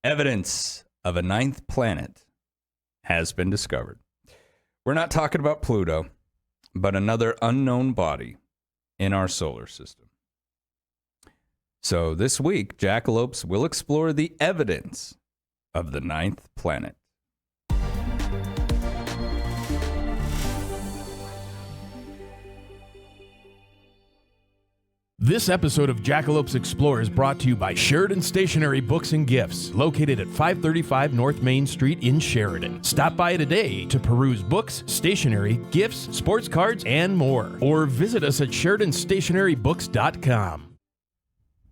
Evidence of a ninth planet has been discovered. We're not talking about Pluto, but another unknown body in our solar system. So this week, Jackalopes will explore the evidence of the ninth planet. This episode of Jackalopes Explore is brought to you by Sheridan Stationery Books and Gifts, located at 535 North Main Street in Sheridan. Stop by today to peruse books, stationery, gifts, sports cards, and more. Or visit us at SheridanStationeryBooks.com.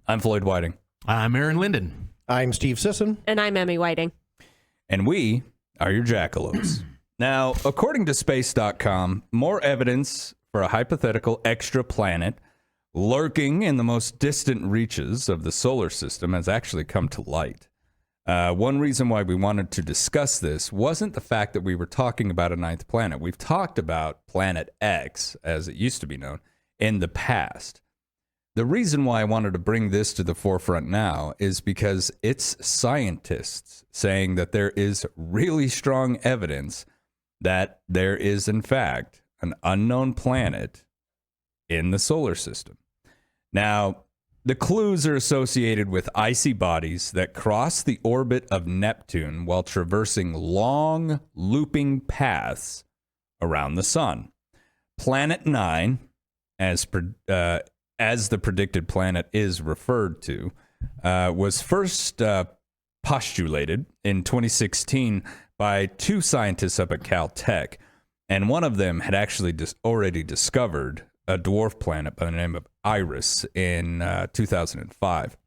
I'm Floyd Whiting. I'm Aaron Linden. I'm Steve Sisson. And I'm Emmy Whiting. And we are your Jackalopes. Now, according to Space.com, more evidence for a hypothetical extra planet lurking in the most distant reaches of the solar system has actually come to light. One reason why we wanted to discuss this wasn't the fact that we were talking about a ninth planet. We've talked about Planet X, as it used to be known, in the past. The reason why I wanted to bring this to the forefront now is because it's scientists saying that there is really strong evidence that there is, in fact, an unknown planet in the solar system. Now, the clues are associated with icy bodies that cross the orbit of Neptune while traversing long, looping paths around the sun. Planet 9, as the predicted planet is referred to, was first postulated in 2016 by two scientists up at Caltech, and one of them had actually already discovered a dwarf planet by the name of Iris in 2005.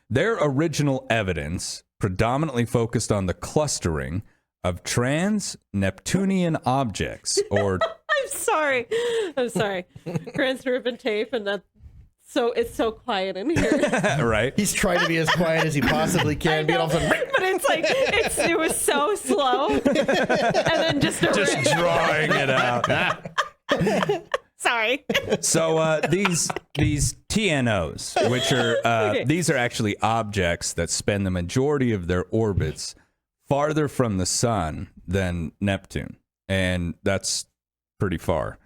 Their original evidence predominantly focused on the clustering of trans-Neptunian objects, or... I'm sorry. Grant's ripping tape, and it's so quiet in here. Right? He's trying to be as quiet as he possibly can. But it's like, it was so slow. And then just drawing it out. Sorry. So these TNOs, which are these are actually objects that spend the majority of their orbits farther from the sun than Neptune, and that's pretty far.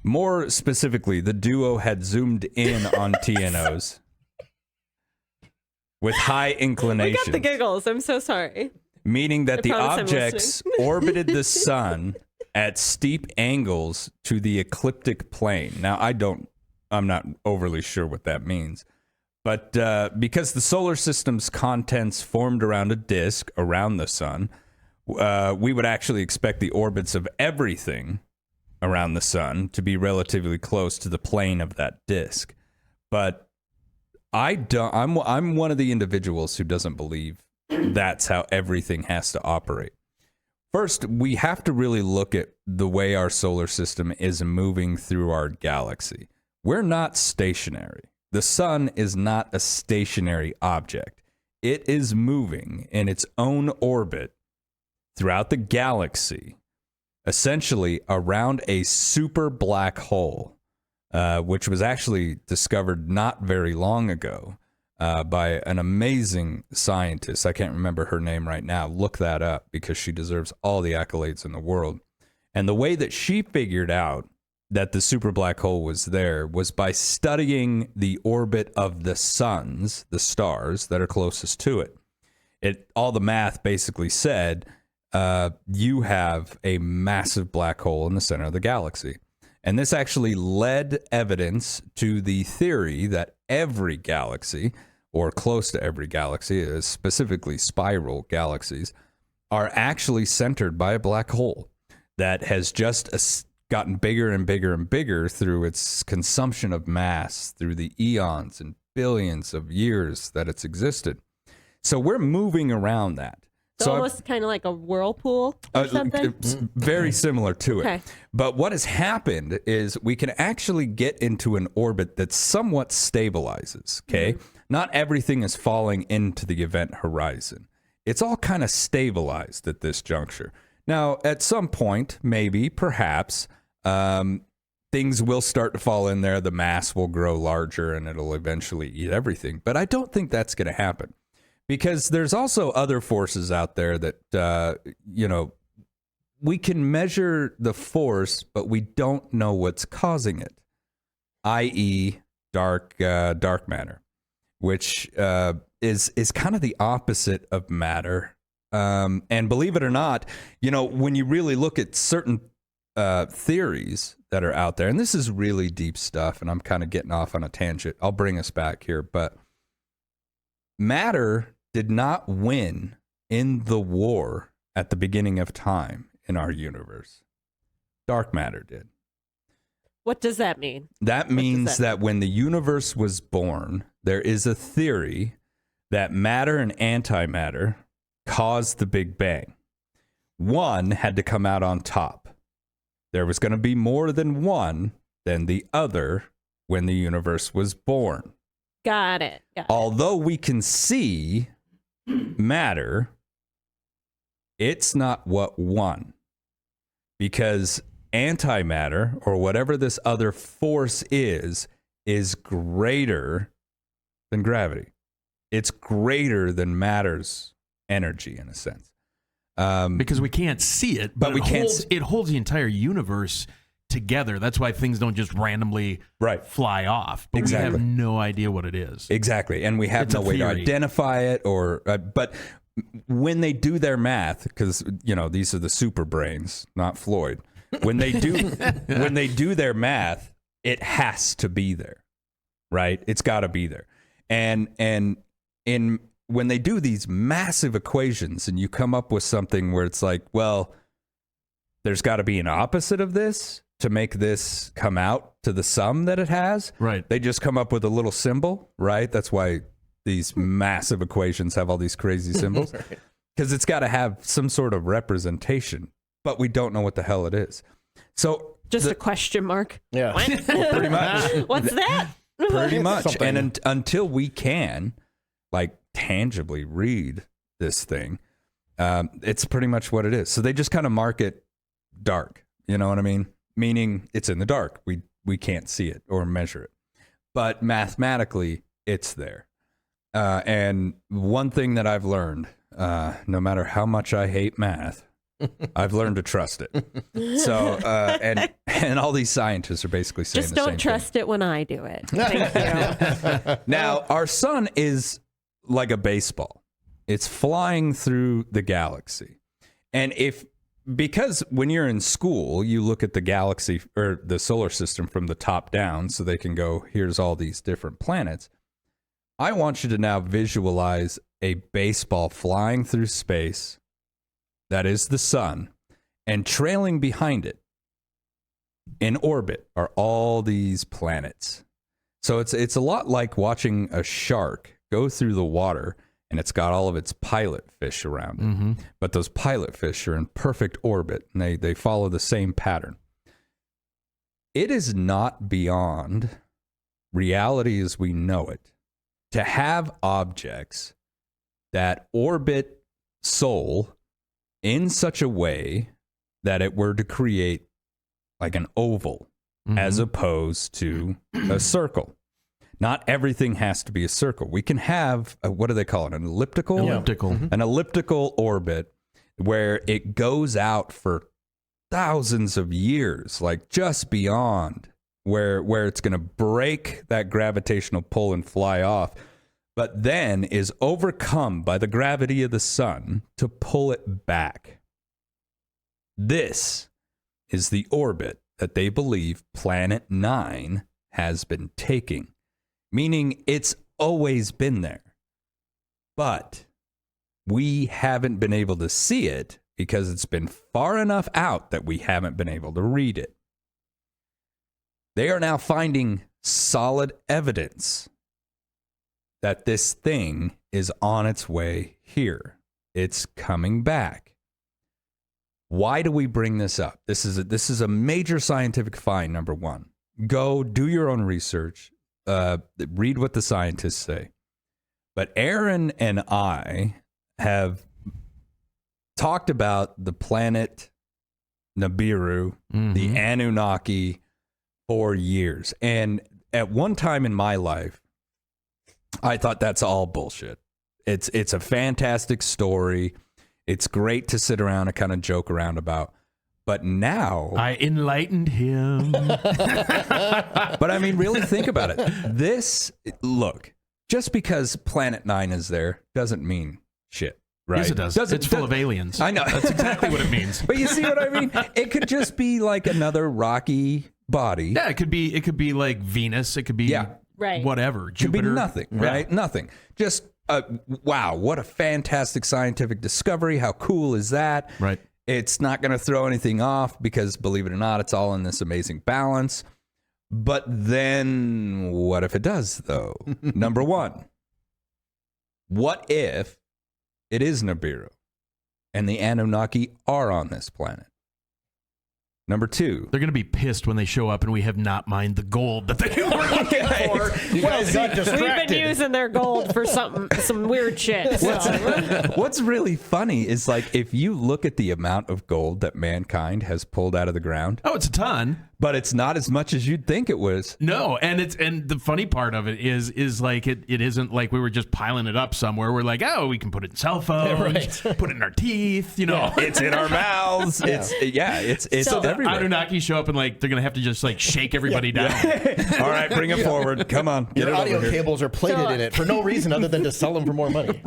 More specifically, the duo had zoomed in on TNOs with high inclinations. I got the giggles. I'm so sorry. Meaning that the objects orbited the sun at steep angles to the ecliptic plane. Now, I'm not overly sure what that means. But because the solar system's contents formed around a disk around the sun, we would actually expect the orbits of everything around the sun to be relatively close to the plane of that disk. But I'm one of the individuals who doesn't believe that's how everything has to operate. First, we have to really look at the way our solar system is moving through our galaxy. We're not stationary. The sun is not a stationary object. It is moving in its own orbit throughout the galaxy, essentially around a super black hole, which was actually discovered not very long ago by an amazing scientist. I can't remember her name right now. Look that up because she deserves all the accolades in the world. And the way that she figured out that the super black hole was there was by studying the orbit of the suns, the stars that are closest to it. All the math basically said you have a massive black hole in the center of the galaxy. And this actually led evidence to the theory that every galaxy, or close to every galaxy, specifically spiral galaxies, are actually centered by a black hole that has just gotten bigger and bigger and bigger through its consumption of mass, through the eons and billions of years that it's existed. So we're moving around that. So almost kind of like a whirlpool or something? Very similar to it. Okay. But what has happened is we can actually get into an orbit that somewhat stabilizes, okay? Mm-hmm. Not everything is falling into the event horizon. It's all kind of stabilized at this juncture. Now, at some point, maybe, perhaps, things will start to fall in there. The mass will grow larger and it'll eventually eat everything. But I don't think that's going to happen. Because there's also other forces out there that, we can measure the force, but we don't know what's causing it, i.e. dark matter, which is kind of the opposite of matter. And believe it or not, when you really look at certain theories that are out there, and this is really deep stuff, and I'm kind of getting off on a tangent. I'll bring us back here, but matter did not win in the war at the beginning of time in our universe. Dark matter did. What does that mean? That means that when the universe was born, there is a theory that matter and antimatter caused the Big Bang. One had to come out on top. There was going to be more than one than the other when the universe was born. Got it. Although we can see matter, it's not what won. Because antimatter, or whatever this other force is greater than gravity. It's greater than matter's energy, in a sense. Because we can't see it, but it holds the entire universe together. That's why things don't just randomly fly off. But we have no idea what it is. Exactly, and we have no way to identify it. But when they do their math, because these are the super brains, not Floyd. When they do their math, it has to be there, right? It's got to be there, and when they do these massive equations and you come up with something where it's like, well, there's got to be an opposite of this to make this come out to the sum that it has. Right. They just come up with a little symbol, right? That's why these massive equations have all these crazy symbols. Because it's got to have some sort of representation, but we don't know what the hell it is. So just a question mark. Yeah. Well, pretty much. What's that? Pretty much. Something. And until we can, tangibly read this thing, it's pretty much what it is. So they just kind of mark it dark. You know what I mean? Meaning it's in the dark. We can't see it or measure it. But mathematically, it's there. And one thing that I've learned, no matter how much I hate math, I've learned to trust it. So, and all these scientists are basically saying just the same don't trust thing. it when I do it. Thank you. Now, our sun is like a baseball. It's flying through the galaxy. And because when you're in school, you look at the galaxy or the solar system from the top down, so they can go, here's all these different planets. I want you to now visualize a baseball flying through space. That is the sun, and trailing behind it in orbit are all these planets. So it's a lot like watching a shark go through the water, and it's got all of its pilot fish around it. Mm-hmm. But those pilot fish are in perfect orbit, and they follow the same pattern. It is not beyond reality as we know it to have objects that orbit Sol in such a way that it were to create like an oval, as opposed to a circle. Not everything has to be a circle. We can have, what do they call it? An elliptical? An elliptical orbit where it goes out for thousands of years, like just beyond where it's going to break that gravitational pull and fly off, but then is overcome by the gravity of the sun to pull it back. This is the orbit that they believe Planet 9 has been taking, meaning it's always been there. But we haven't been able to see it because it's been far enough out that we haven't been able to read it. They are now finding solid evidence that this thing is on its way here. It's coming back. Why do we bring this up? This is a major scientific find, number one. Go do your own research. Read what the scientists say. But Aaron and I have talked about the planet Nibiru, the Anunnaki, for years. And at one time in my life, I thought that's all bullshit. It's a fantastic story. It's great to sit around and kind of joke around about. But now I enlightened him. But I mean, really think about it. Look, just because Planet 9 is there doesn't mean shit, right? Yes, it does. It's full of aliens. I know. That's exactly what it means. But you see what I mean? It could just be like another rocky body. Yeah, it could be like Venus. It could be Right. whatever. Could be Jupiter. nothing, right? Yeah. Nothing. Just, wow, what a fantastic scientific discovery. How cool is that? Right. It's not going to throw anything off because, believe it or not, it's all in this amazing balance. But then what if it does, though? Number one, what if it is Nibiru and the Anunnaki are on this planet? Number two. They're going to be pissed when they show up and we have not mined the gold that they were looking for. You guys got We've distracted. been using their gold for some weird shit. So. What's really funny is, like, if you look at the amount of gold that mankind has pulled out of the ground, Oh, it's a ton. but it's not as much as you'd think it was. No, and the funny part of it is like it isn't like we were just piling it up somewhere. We're like, oh, we can put it in cell phones, put it in our teeth, you know. It's in our mouths. It's So- everywhere. Anunnaki show up and like they're gonna have to just like shake everybody down. All right, bring it forward. Come on, get Your it audio over here. cables are plated in it for no reason other than to sell them for more money.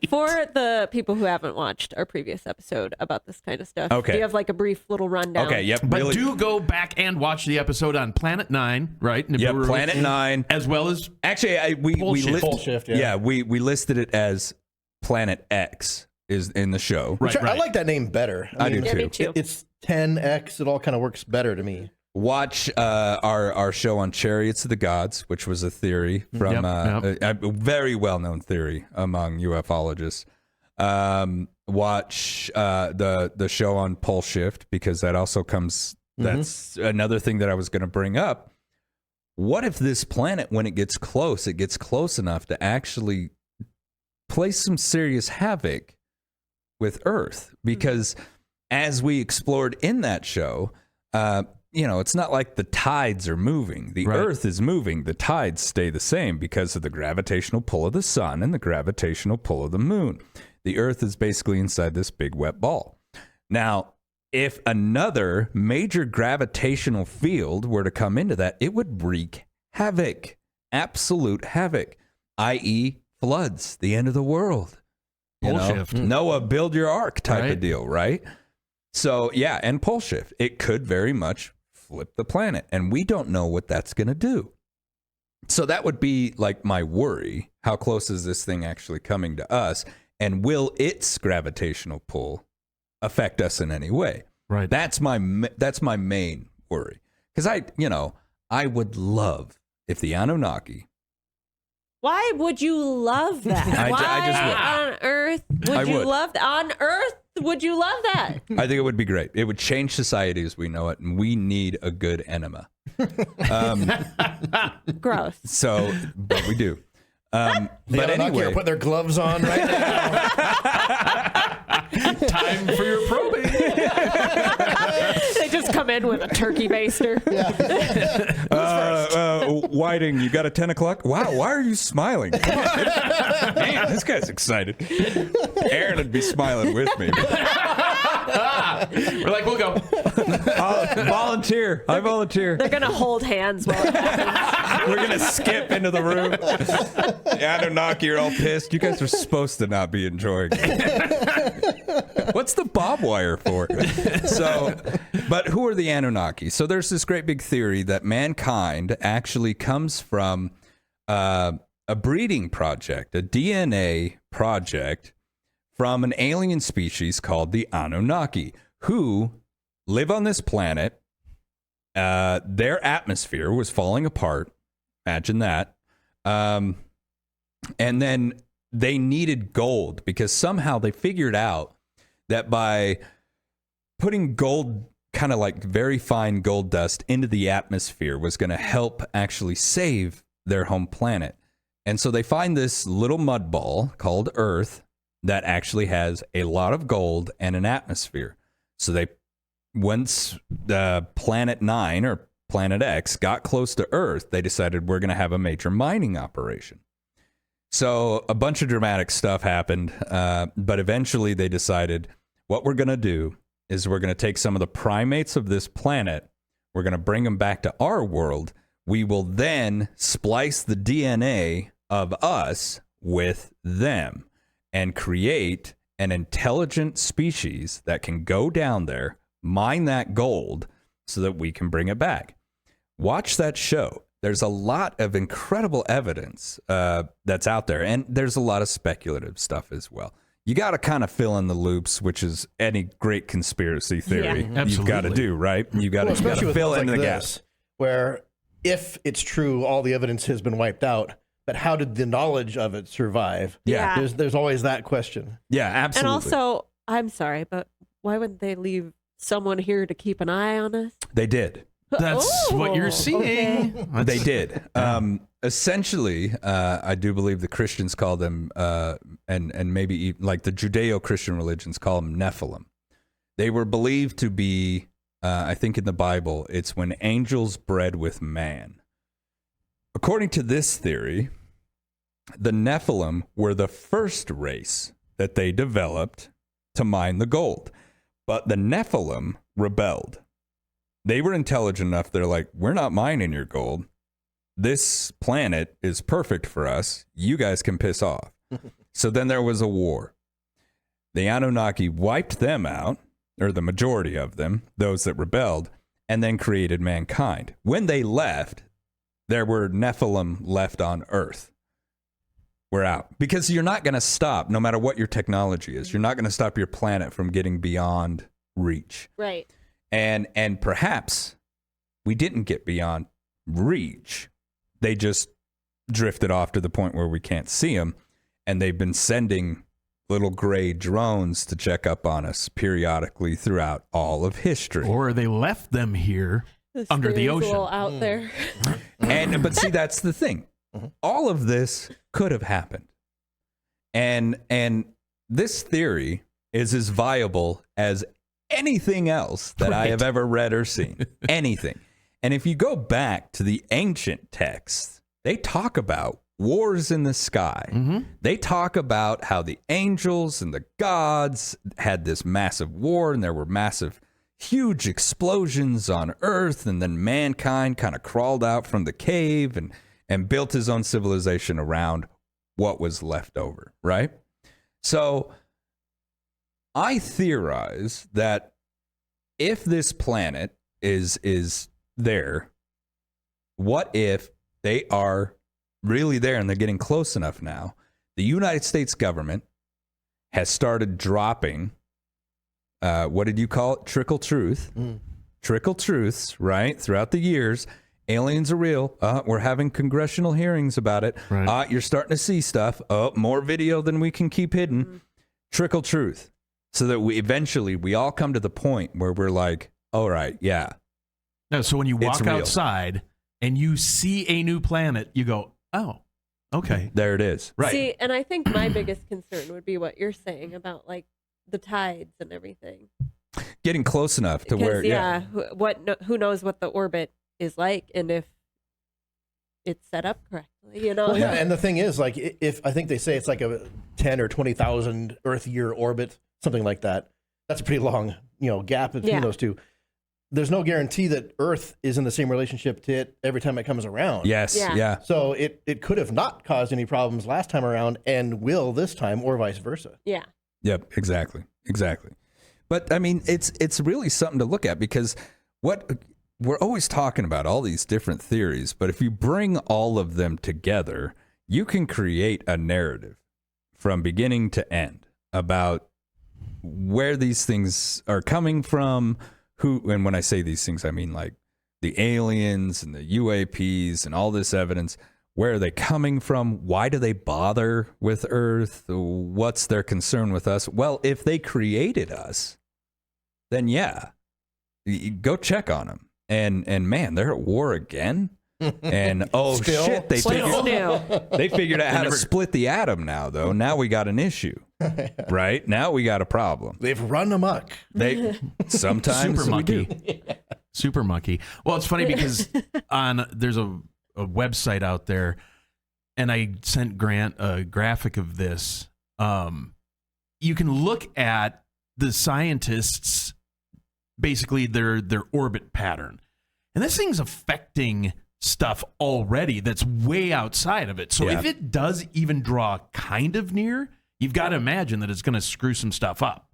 For the people who haven't watched our previous episode about this kind of stuff, Okay. do you have like a brief little rundown? Okay, yep. But really, do go back and watch the episode on Planet 9, right? yep, Nibiru, Planet 9. as well as Actually, we Bullshit. Bullshit, we listed it as Planet X is in the show. Right. I like that name better. I do Yeah, me too. too. It's 10x. It all kind of works better to me. Watch our show on Chariots of the Gods, which was a theory from a very well-known theory among ufologists. Watch the show on pole shift, because that also comes. That's another thing that I was going to bring up. What if this planet, when it gets close enough to actually play some serious havoc with Earth? Because as we explored in that show, it's not like the tides are moving. The Right. Earth is moving. The tides stay the same because of the gravitational pull of the sun and the gravitational pull of the moon. The Earth is basically inside this big wet ball. Now, if another major gravitational field were to come into that, it would wreak havoc, absolute havoc, i.e. floods, the end of the world. Pole shift. Noah, build your ark type Right. of deal, right? So, yeah, and pole shift. It could very much flip the planet, and we don't know what that's going to do. So that would be like my worry. How close is this thing actually coming to us? And will its gravitational pull affect us in any way? Right. That's my main worry. Because I would love if the Anunnaki. Why would you love that? I Why just would. on earth would I you would. love that? On earth would you love that? I think it would be great. It would change society as we know it, and we need a good enema. Gross. So, but we do. The But Anunnaki anyway, are putting their gloves on right now. Time for your probing. They just come in with a turkey baster. Whiting, you got a 10 o'clock? Wow, why are you smiling? Come on. Man, this guy's excited. Aaron would be smiling with me. We're like, we'll go. Volunteer. I volunteer. They're gonna hold hands while it happens. We're going to skip into the room. The Anunnaki are all pissed. You guys are supposed to not be enjoying it. What's the bob wire for? So, but who are the Anunnaki? So there's this great big theory that mankind actually comes from a breeding project, a DNA project from an alien species called the Anunnaki, who live on this planet. Their atmosphere was falling apart. Imagine that. And then they needed gold because somehow they figured out that by putting gold, kind of like very fine gold dust, into the atmosphere was going to help actually save their home planet. And so they find this little mud ball called Earth that actually has a lot of gold and an atmosphere. So once the Planet 9 or Planet X got close to Earth, they decided we're going to have a major mining operation. So a bunch of dramatic stuff happened, but eventually they decided what we're going to do is we're going to take some of the primates of this planet, we're going to bring them back to our world. We will then splice the DNA of us with them and create an intelligent species that can go down there, mine that gold so that we can bring it back. Watch that show. There's a lot of incredible evidence that's out there, and there's a lot of speculative stuff as well. You got to kind of fill in the loops, which is any great conspiracy theory you've got to do, right? You got to fill in the gaps. Where if it's true, all the evidence has been wiped out, but how did the knowledge of it survive? Yeah. There's always that question. Yeah, absolutely. And also, I'm sorry, but why wouldn't they leave someone here to keep an eye on us? They did. That's what you're seeing. Okay. They did. Essentially, I do believe the Christians call them, and maybe like the Judeo-Christian religions call them Nephilim. They were believed to be, I think in the Bible, it's when angels bred with man. According to this theory, the Nephilim were the first race that they developed to mine the gold. But the Nephilim rebelled. They were intelligent enough. They're like, we're not mining your gold. This planet is perfect for us. You guys can piss off. So then there was a war. The Anunnaki wiped them out, or the majority of them, those that rebelled, and then created mankind. When they left, there were Nephilim left on Earth. We're out. Because you're not going to stop, no matter what your technology is. You're not going to stop your planet from getting beyond reach. Right. And perhaps we didn't get beyond reach. They just drifted off to the point where we can't see them. And they've been sending little gray drones to check up on us periodically throughout all of history. Or they left them here under the ocean. Out there. But see, that's the thing. All of this could have happened. And this theory is as viable as anything else that I have ever read or seen. Anything. And if you go back to the ancient texts, they talk about wars in the sky. They talk about how the angels and the gods had this massive war, and there were massive, huge explosions on Earth, and then mankind kind of crawled out from the cave and built his own civilization around what was left over, right? So I theorize that if this planet is there, what if they are really there and they're getting close enough now? The United States government has started dropping, what did you call it? Trickle truth. Trickle truths, right? Throughout the years. Aliens are real. We're having congressional hearings about it. Right. You're starting to see stuff. More video than we can keep hidden. Trickle truth. So that we all come to the point where we're like, all right, yeah. No, so when you walk real. outside and you see a new planet, you go, oh, okay. There it is. Right. See, and I think my biggest concern would be what you're saying about like the tides and everything. Getting close enough to where, who knows what the orbit is like and if it's set up correctly, you know? Well, yeah, and the thing is, like, if I think they say it's like a 10 or 20,000 Earth year orbit, something like that. That's a pretty long, gap between those two. There's no guarantee that Earth is in the same relationship to it every time it comes around. Yes. Yeah. So it could have not caused any problems last time around and will this time, or vice versa. Yeah. Yep. Exactly. But I mean, it's really something to look at, because what we're always talking about, all these different theories, but if you bring all of them together, you can create a narrative from beginning to end about where these things are coming from, and when I say these things, I mean like the aliens and the UAPs and all this evidence. Where are they coming from? Why do they bother with Earth? What's their concern with us? Well, if they created us, then yeah, go check on them. And man, they're at war again. And shit, they figured out how to split the atom now, though. Now we got an issue, right? Now we got a problem. They've run amok. They sometimes Super monkey. do. Super monkey. Well, it's funny because there's a website out there. and I sent Grant a graphic of this. You can look at the scientists, basically their orbit pattern. And this thing's affecting stuff already that's way outside of it. So if it does even draw kind of near, you've got to imagine that it's going to screw some stuff up.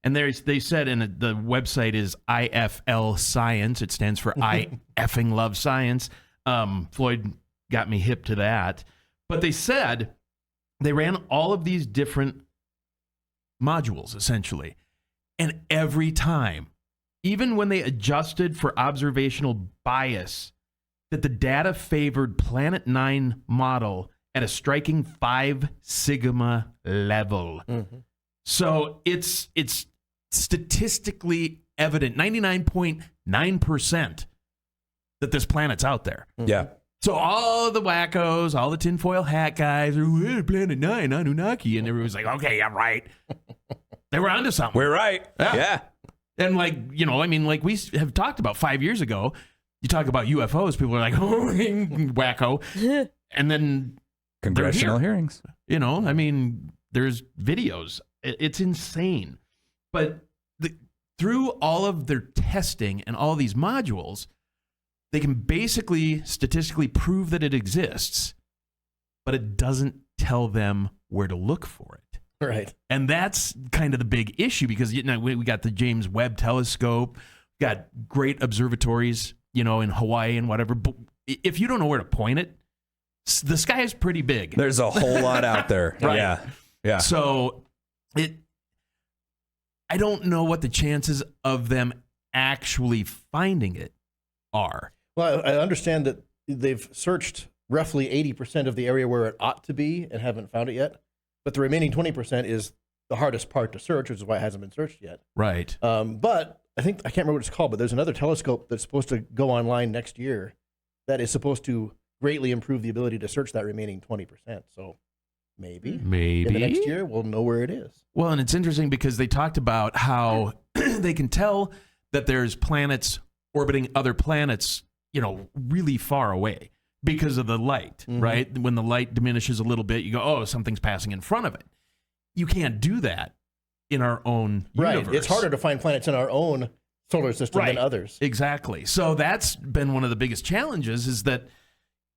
And they said, and the website is IFL Science. It stands for I effing love science. Floyd got me hip to that. But they said they ran all of these different modules, essentially. And every time, even when they adjusted for observational bias, that the data favored Planet 9 model at a striking 5 sigma level. Mm-hmm. So it's statistically evident, 99.9%, that this planet's out there. Yeah. So all the wackos, all the tinfoil hat guys are, Planet 9, Anunnaki, and everyone's like, okay, yeah, right. They were onto something. We're right. Yeah. And like, you know, I mean, like we have talked about 5 years ago, you talk about UFOs, people are like, oh, wacko. And then congressional hearings. You know, I mean, there's videos. It's insane. But through all of their testing and all these modules, they can basically statistically prove that it exists, but it doesn't tell them where to look for it. Right. And that's kind of the big issue because, you know, we got the James Webb Telescope, got great observatories, you know, in Hawaii and whatever. But if you don't know where to point it, the sky is pretty big. There's a whole lot out there. Right. Yeah. Yeah. So I don't know what the chances of them actually finding it are. Well, I understand that they've searched roughly 80% of the area where it ought to be and haven't found it yet. But the remaining 20% is the hardest part to search, which is why it hasn't been searched yet. Right. But I can't remember what it's called, but there's another telescope that's supposed to go online next year that is supposed to greatly improve the ability to search that remaining 20%. So maybe in the next year we'll know where it is. Well, and it's interesting because they talked about how they can tell that there's planets orbiting other planets, you know, really far away because of the light, right? When the light diminishes a little bit, you go, oh, something's passing in front of it. You can't do that in our own universe. Right. It's harder to find planets in our own solar system than others. Exactly. So that's been one of the biggest challenges is that,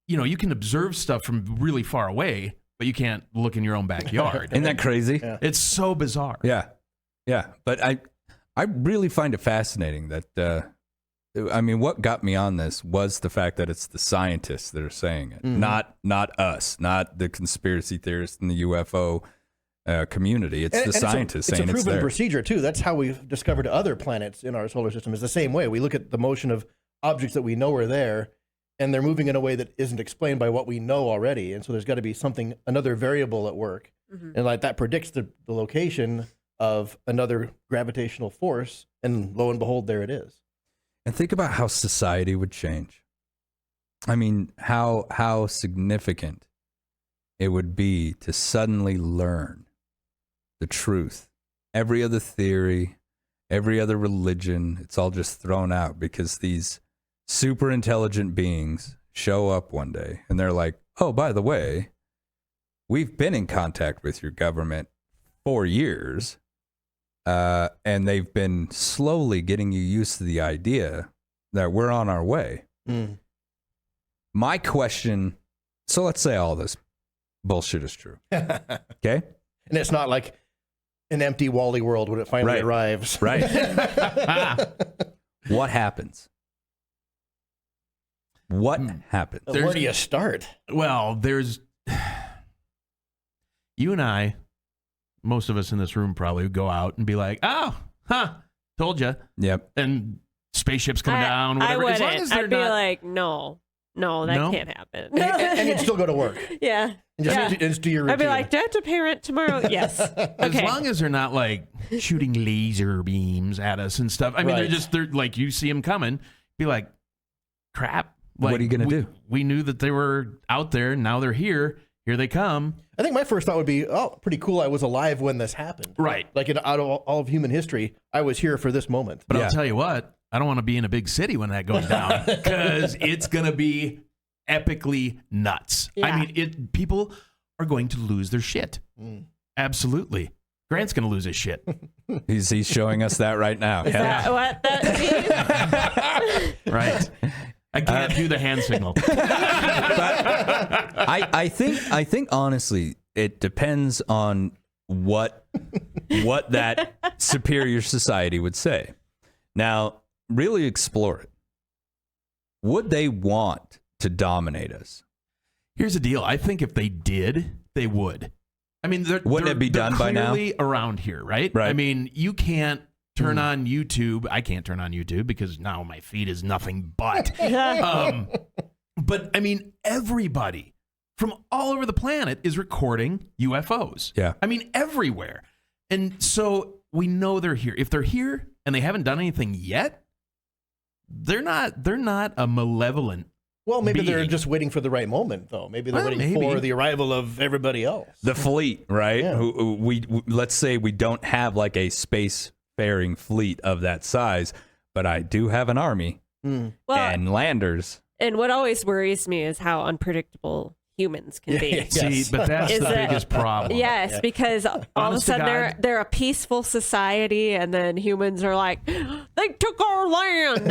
you know, you can observe stuff from really far away, but you can't look in your own backyard. Isn't that crazy? Yeah. It's so bizarre. Yeah. Yeah. But I really find it fascinating that, I mean, what got me on this was the fact that it's the scientists that are saying it, not us, not the conspiracy theorists in the UFO community. It's the scientists saying it's there. It's a proven procedure, too. That's how we've discovered other planets in our solar system is the same way. We look at the motion of objects that we know are there, and they're moving in a way that isn't explained by what we know already. And so there's got to be another variable at work. And like that predicts the location of another gravitational force, and lo and behold, there it is. And think about how society would change. I mean, how significant it would be to suddenly learn the truth. Every other theory, every other religion, it's all just thrown out because these super intelligent beings show up one day and they're like, oh, by the way, we've been in contact with your government for years. And they've been slowly getting you used to the idea that we're on our way. My question, so let's say all this bullshit is true. Okay? And it's not like an empty Wally world when it finally arrives. Right. What happens? What happens? Where do you start? Well, there's you and I, most of us in this room probably would go out and be like, oh, told you. Yep. And spaceships come down, whatever. I wouldn't. As long as they're I'd be not... like, no, that can't happen. And you'd still go to work. Yeah. And just do your routine. I'd be like, do I have to pay rent tomorrow? Yes. Okay. As long as they're not like shooting laser beams at us and stuff. I mean, they're like, you see them coming, be like, crap. Like, what are you going to do? We knew that they were out there. Now they're here. Here they come. I think my first thought would be, oh, pretty cool. I was alive when this happened. Right. Like out of all of human history, I was here for this moment. But I'll tell you what, I don't want to be in a big city when that goes down because it's going to be epically nuts. Yeah. I mean, people are going to lose their shit. Absolutely. Grant's going to lose his shit. He's showing us that right now. Is that what that means? Right. I can't do the hand signal. But I think honestly, it depends on what that superior society would say. Now, really explore it. Would they want to dominate us? Here's the deal. I think if they did, they would. I mean, Wouldn't it be done by now? Clearly around here, right? Right. I mean, you can't turn on YouTube. I can't turn on YouTube because now my feed is nothing but. But I mean, everybody from all over the planet is recording UFOs. Yeah. I mean, everywhere. And so we know they're here. If they're here and they haven't done anything yet, they're not a malevolent. Well, maybe they're being. just waiting for the right moment, though. Maybe they're Well, waiting maybe. for the arrival of everybody else. The fleet, right? Yeah. Who we let's say we don't have like a space-faring fleet of that size, but I do have an army Well, and landers. and what always worries me is how unpredictable humans can be. Yes. See, but that's Is the that- biggest problem. Yes, because all of a Honest to sudden God. they're a peaceful society, and then humans are like, they took our land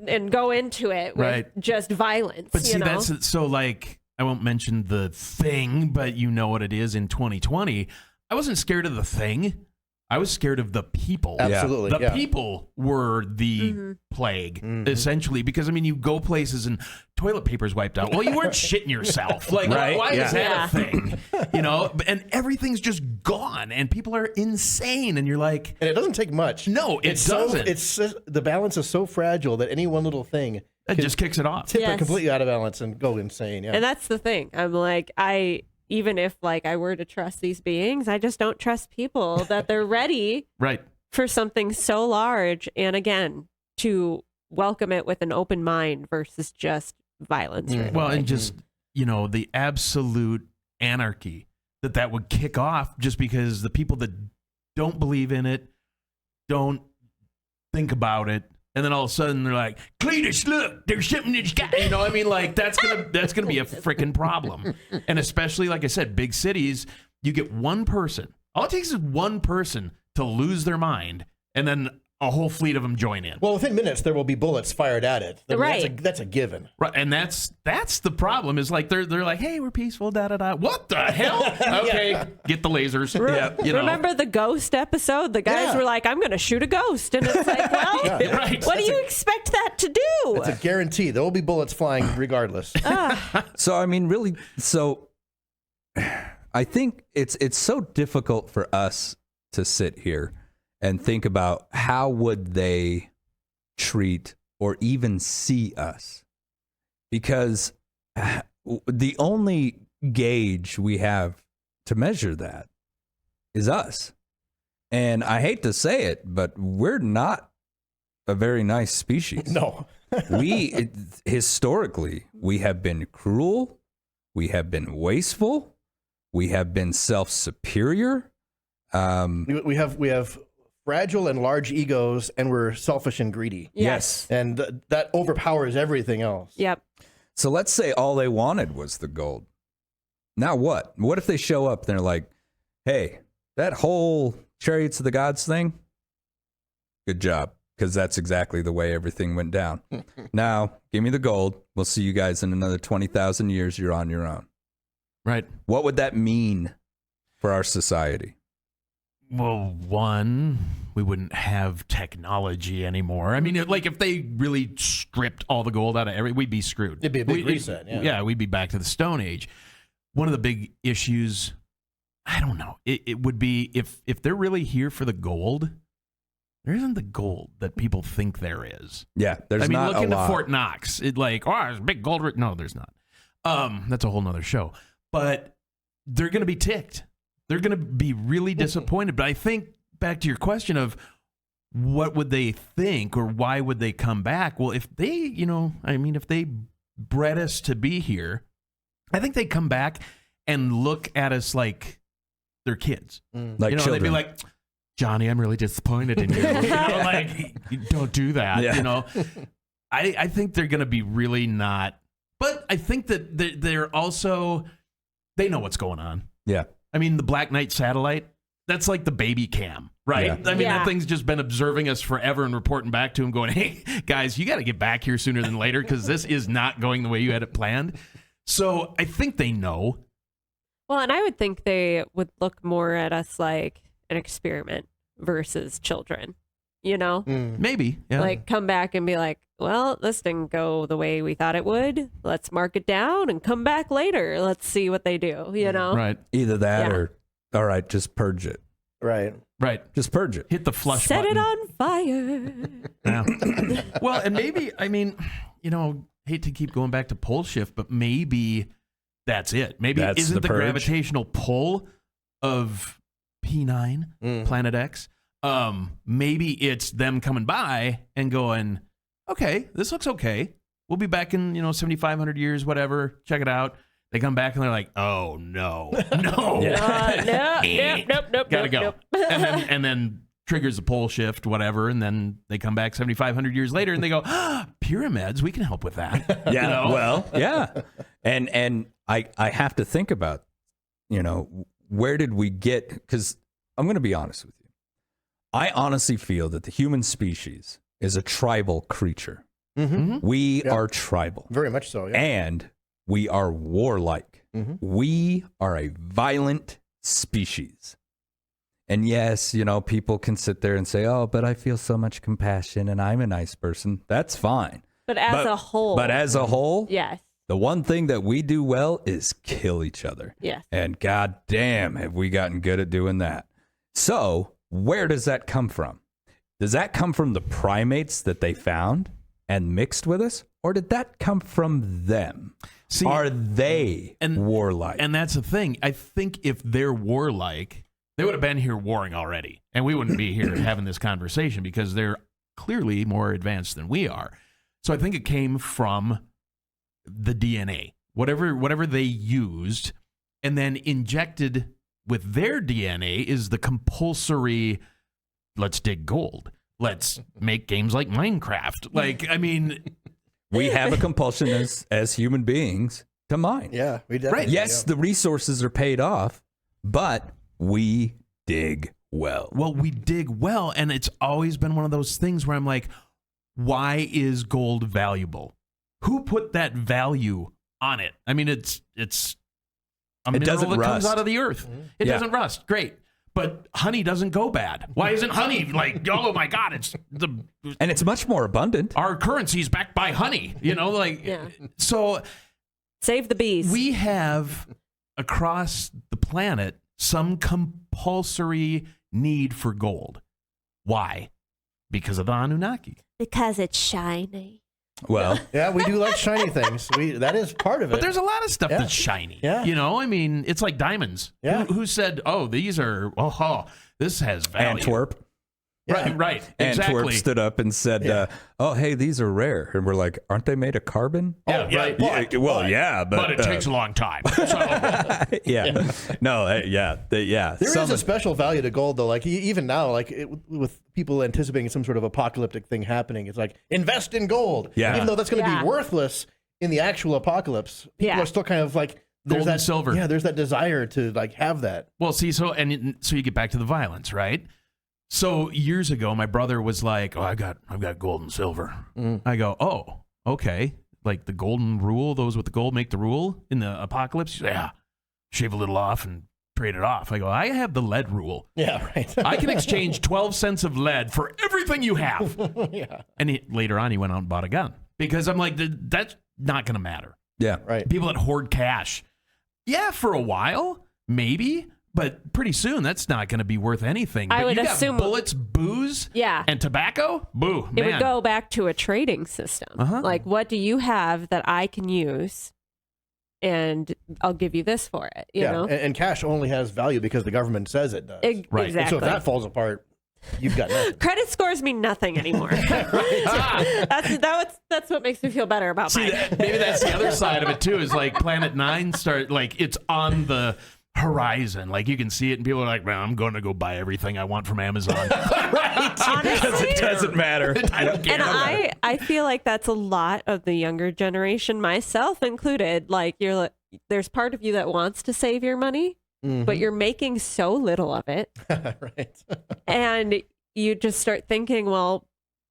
and go into it with Right. just violence. But see, you know? that's so like, I won't mention the thing, but you know what it is in 2020. I wasn't scared of the thing. I was scared of the people. Absolutely. The yeah. people were the plague, essentially, because I mean, you go places and toilet paper's wiped out. Well, you weren't shitting yourself. Like, Right, why is yeah. that a thing? You know, and everything's just gone, and people are insane, and you're like, And it doesn't take much. No, it doesn't. The balance is so fragile that any one little thing it just kicks it off. tip Yes. it completely out of balance and go insane. Yeah. And that's the thing. I'm like, even if like I were to trust these beings, I just don't trust people that they're ready Right. for something so large. And again, to welcome it with an open mind versus just violence. Right Well, away. and just, you know, the absolute anarchy that would kick off just because the people that don't believe in it don't think about it. And then all of a sudden they're like, Cletus, look, there's something in the sky. You know, I mean, like that's gonna be a freaking problem. And especially, like I said, big cities, you get one person. All it takes is one person to lose their mind, and then a whole fleet of them join in. Well, within minutes, there will be bullets fired at it. I mean, Right. That's a given. Right, and that's the problem. Is like they're like, hey, we're peaceful, da da da. What the hell? Okay, get the lasers. Yeah, you know. Remember the ghost episode? The guys Yeah. were like, I'm going to shoot a ghost. And it's like, well, Right. what do you expect that to do? It's a guarantee. There will be bullets flying regardless. So I mean, really, I think it's so difficult for us to sit here and think about how would they treat or even see us, because the only gauge we have to measure that is us. And I hate to say it, but we're not a very nice species. No. Historically, we have been cruel, we have been wasteful, we have been self-superior. We have fragile and large egos, and we're selfish and greedy. Yes. And that overpowers everything else. Yep. So let's say all they wanted was the gold. Now what? What if they show up and they're like, hey, that whole Chariots of the Gods thing, good job, because that's exactly the way everything went down. Now, give me the gold. We'll see you guys in another 20,000 years. You're on your own. Right. What would that mean for our society? Well, one, we wouldn't have technology anymore. I mean, like if they really stripped all the gold out of we'd be screwed. It'd be a big reset, yeah. Yeah, we'd be back to the Stone Age. One of the big issues, I don't know, it would be if they're really here for the gold, there isn't the gold that people think there is. Yeah, there's I mean, not look a into lot. Fort Knox. It like, oh, there's a big gold. No, there's not. That's a whole nother show. But they're going to be ticked. They're going to be really disappointed. But I think back to your question of what would they think or why would they come back? Well, if they, you know, I mean, if they bred us to be here, I think they come back and look at us like they're kids. Like you know, children. they'd be like, Johnny, I'm really disappointed in you. You know, like, don't do that. Yeah. You know, I think they're going to be really not But I think that they're also, they know what's going on. Yeah. I mean, the Black Knight satellite, that's like the baby cam, right? Yeah. I mean, that thing's just been observing us forever and reporting back to him going, hey, guys, you got to get back here sooner than later because this is not going the way you had it planned. So I think they know. Well, and I would think they would look more at us like an experiment versus children, you know? Maybe. Yeah. Like come back and be like, well, this didn't go the way we thought it would. Let's mark it down and come back later. Let's see what they do, you know? Right. Either that or, all right, just purge it. Right. Just purge it. Hit the flush Set button. it on fire. Yeah. Well, and maybe, I mean, you know, hate to keep going back to pole shift, but maybe that's it. Maybe That's isn't the purge. gravitational pull of P9, Planet X, maybe it's them coming by and going, okay, this looks okay. We'll be back in, 7,500 years, whatever. Check it out. They come back and they're like, oh, no. Nope. Gotta go. And then triggers the pole shift, whatever, and then they come back 7,500 years later and they go, pyramids, we can help with that. Yeah, well, yeah. And I have to think about, where did we get, because I'm going to be honest with you. I honestly feel that the human species is a tribal creature. Mm-hmm. We are tribal. Very much so, yeah. And we are warlike. Mm-hmm. We are a violent species. And yes, people can sit there and say, oh, but I feel so much compassion and I'm a nice person. That's fine. But as a whole, yes. The one thing that we do well is kill each other. Yes. And god damn, have we gotten good at doing that. So where does that come from? Does that come from the primates that they found and mixed with us? Or did that come from them? See, are they warlike? And that's the thing. I think if they're warlike, they would have been here warring already. And we wouldn't be here having this conversation because they're clearly more advanced than we are. So I think it came from the DNA, whatever they used, and then injected with their DNA is the compulsory, let's dig gold. Let's make games like Minecraft. Like, I mean, we have a compulsion as human beings to mine. Yeah, we definitely right. Yes, the resources are paid off, but we dig well. Well, we dig well, and it's always been one of those things where I'm like, why is gold valuable? Who put that value on it? I mean, it's a mineral that comes out of the earth. It doesn't rust. Great. But honey doesn't go bad. Why isn't honey like, oh my God, and it's much more abundant. Our currency's backed by honey, so save the bees. We have across the planet some compulsory need for gold. Why? Because of the Anunnaki. Because it's shiny. Well, yeah, we do like shiny things. That is part of it. But there's a lot of stuff that's shiny. Yeah. I mean, it's like diamonds. Yeah. Who said, oh, these are, this has value. Antwerp. Yeah. Right. Exactly. Antwerp stood up and said, oh, hey, these are rare. And we're like, aren't they made of carbon? Yeah, right. But it takes a long time. So. Yeah. No, There is a special value to gold, though. Like, even now, like with people anticipating some sort of apocalyptic thing happening, it's like, invest in gold. Yeah. Even though that's going to be worthless in the actual apocalypse, people are still kind of like, gold and silver. Yeah, there's that desire to like have that. Well, see, so you get back to the violence, right? So years ago, my brother was like, "Oh, I've got gold and silver." I go, "Oh, okay." Like the golden rule, those with the gold make the rule in the apocalypse. Yeah, shave a little off and trade it off. I go, I have the lead rule. Yeah, right. I can exchange 12 cents of lead for everything you have. Yeah. And later on, he went out and bought a gun because I'm like, that's not going to matter. Yeah, right. People that hoard cash, yeah, for a while, maybe. But pretty soon, that's not going to be worth anything. I but would you assume got bullets, booze, and tobacco. Boo, it would go back to a trading system. Like, what do you have that I can use, and I'll give you this for it. You know, and cash only has value because the government says it does. Right. And so if that falls apart, you've got nothing. Credit scores mean nothing anymore. That's what makes me feel better about mine. Maybe that's the other side of it too. Is like Planet 9 it's on the horizon. Like you can see it, and people are like, "Man, I'm going to go buy everything I want from Amazon." Right? Because it doesn't matter. I don't care. And I feel like that's a lot of the younger generation, myself included. Like there's part of you that wants to save your money, but you're making so little of it, Right. and you just start thinking, well,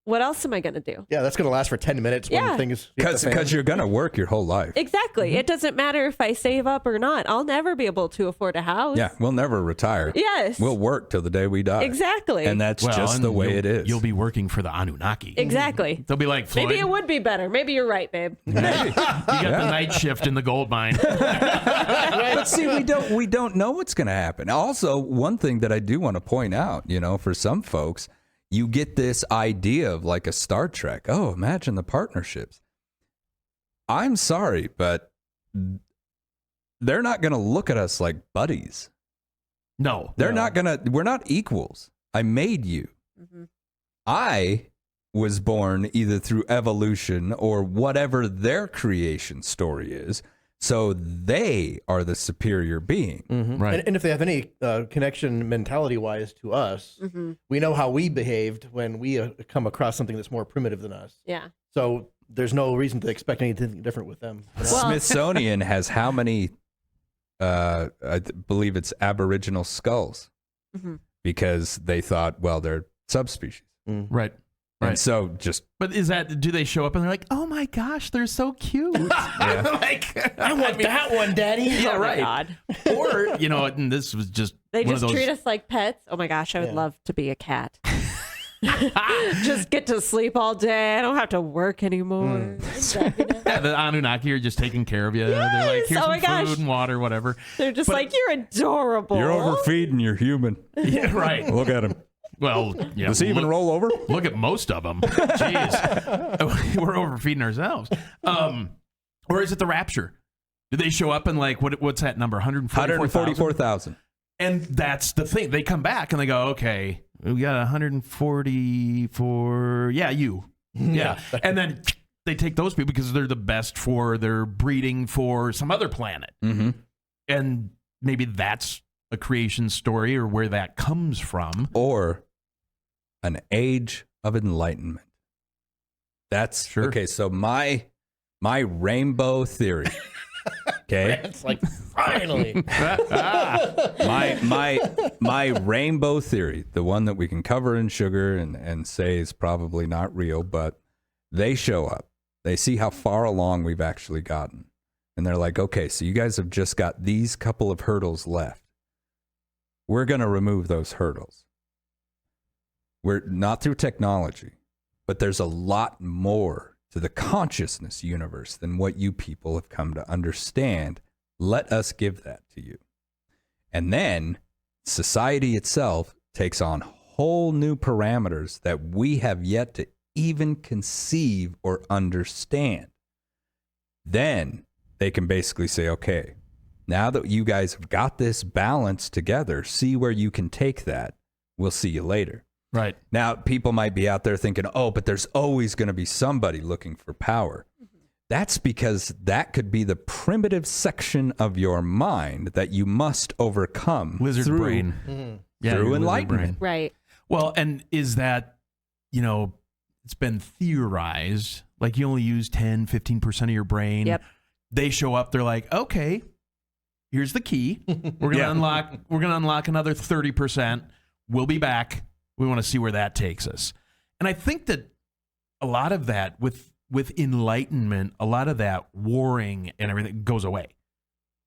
what else am I going to do? Yeah, that's going to last for 10 minutes when things... Because you're going to work your whole life. Exactly. It doesn't matter if I save up or not. I'll never be able to afford a house. Yeah, we'll never retire. Yes. We'll work till the day we die. Exactly. And that's just the way it is. You'll be working for the Anunnaki. Exactly. They'll be like, Floyd, Maybe it would be better. Maybe you're right, babe. you got the night shift in the gold mine. But see, we don't know what's going to happen. Also, one thing that I do want to point out, for some folks, you get this idea of like a Star Trek. Oh, imagine the partnerships. I'm sorry, but they're not going to look at us like buddies. No. They're not going to, we're not equals. I made you. I was born either through evolution or whatever their creation story is. So they are the superior being. Right. And if they have any connection mentality-wise to us, we know how we behaved when we come across something that's more primitive than us. Yeah. So there's no reason to expect anything different with them. Smithsonian has how many, I believe it's Aboriginal skulls, because they thought, well, they're subspecies. Right. And so But do they show up and they're like, oh my gosh, they're so cute. Like, I want that one, Daddy. Yeah, Oh my right. God. Or, and this was just They one just of those, treat us like pets. Oh my gosh, I would love to be a cat. Just get to sleep all day. I don't have to work anymore. yeah, the Anunnaki are just taking care of you. They're like, here's Oh my some gosh. food and water, whatever. They're just like, you're adorable. you're overfeeding your human. Yeah, right. Look at him. Well, yeah. Does he even roll over? Look at most of them. Jeez. We're overfeeding ourselves. Or is it the rapture? Do they show up and like, what's that number? 144,000. And that's the thing. They come back and they go, okay, we got 144. Yeah, you. Yeah. And then they take those people because they're the best for their breeding for some other planet. And maybe that's a creation story or where that comes from. Or an age of enlightenment. That's Sure. okay. So my rainbow theory. Okay. It's like, finally. my rainbow theory, the one that we can cover in sugar and say is probably not real, but they show up. They see how far along we've actually gotten. And they're like, okay, so you guys have just got these couple of hurdles left. We're going to remove those hurdles. We're not through technology, but there's a lot more to the consciousness universe than what you people have come to understand. Let us give that to you. And then society itself takes on whole new parameters that we have yet to even conceive or understand. Then they can basically say, okay, now that you guys have got this balance together, see where you can take that. We'll see you later. Right. Now, people might be out there thinking, oh, but there's always going to be somebody looking for power. That's because that could be the primitive section of your mind that you must overcome Lizard through, brain. Yeah, through your lizard enlightenment. brain. Right. Well, and is that, it's been theorized, like you only use 10, 15% of your brain. Yep. They show up, they're like, okay, here's the key. We're gonna unlock another 30%. We'll be back. We want to see where that takes us. And I think that a lot of that with enlightenment, a lot of that warring and everything goes away.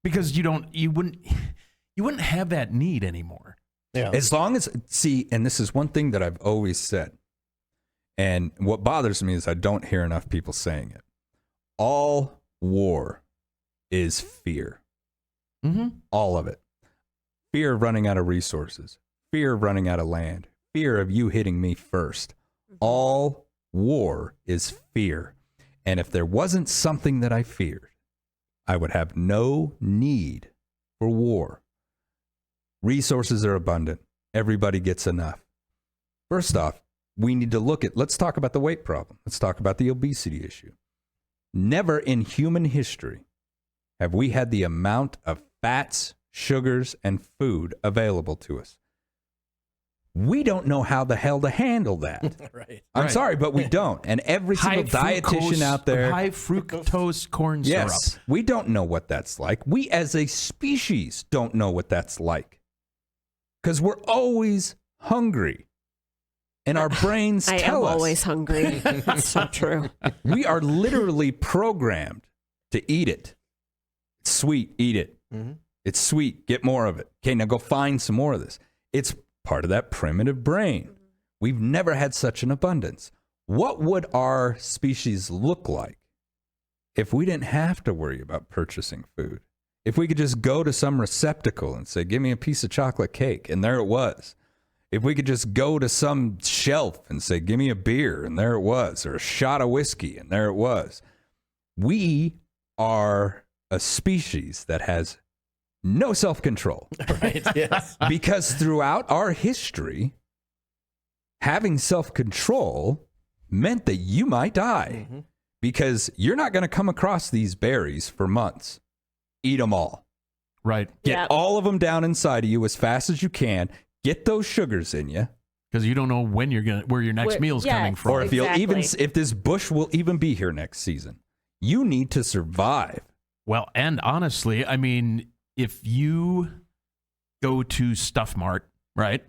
Because you wouldn't have that need anymore. Yeah. As long as, and this is one thing that I've always said, and what bothers me is I don't hear enough people saying it. All war is fear. All of it. Fear of running out of resources. Fear of running out of land. Fear of you hitting me first. All war is fear. And if there wasn't something that I feared, I would have no need for war. Resources are abundant. Everybody gets enough. First off, we need to let's talk about the weight problem. Let's talk about the obesity issue. Never in human history have we had the amount of fats sugars, and food available to us. We don't know how the hell to handle that. Right. I'm sorry, but we don't. And every single dietitian out there. High fructose corn syrup. Yes, we don't know what that's like. We as a species don't know what that's like. Because we're always hungry. And our brains tell us. I am always hungry. That's so true. We are literally programmed to eat it. It's sweet, eat it. Mm-hmm. It's sweet, get more of it. Okay, now go find some more of this. It's part of that primitive brain. We've never had such an abundance. What would our species look like if we didn't have to worry about purchasing food? If we could just go to some receptacle and say, give me a piece of chocolate cake, and there it was. If we could just go to some shelf and say, give me a beer, and there it was, or a shot of whiskey, and there it was. We are a species that has no self-control. Right, yes. Because throughout our history, having self-control meant that you might die. Mm-hmm. Because you're not going to come across these berries for months. Eat them all. Right. Get all of them down inside of you as fast as you can. Get those sugars in you. Because you don't know when where your next meal's coming from. Or if this bush will even be here next season. You need to survive. Well, and honestly, I mean, if you go to Stuff Mart, right,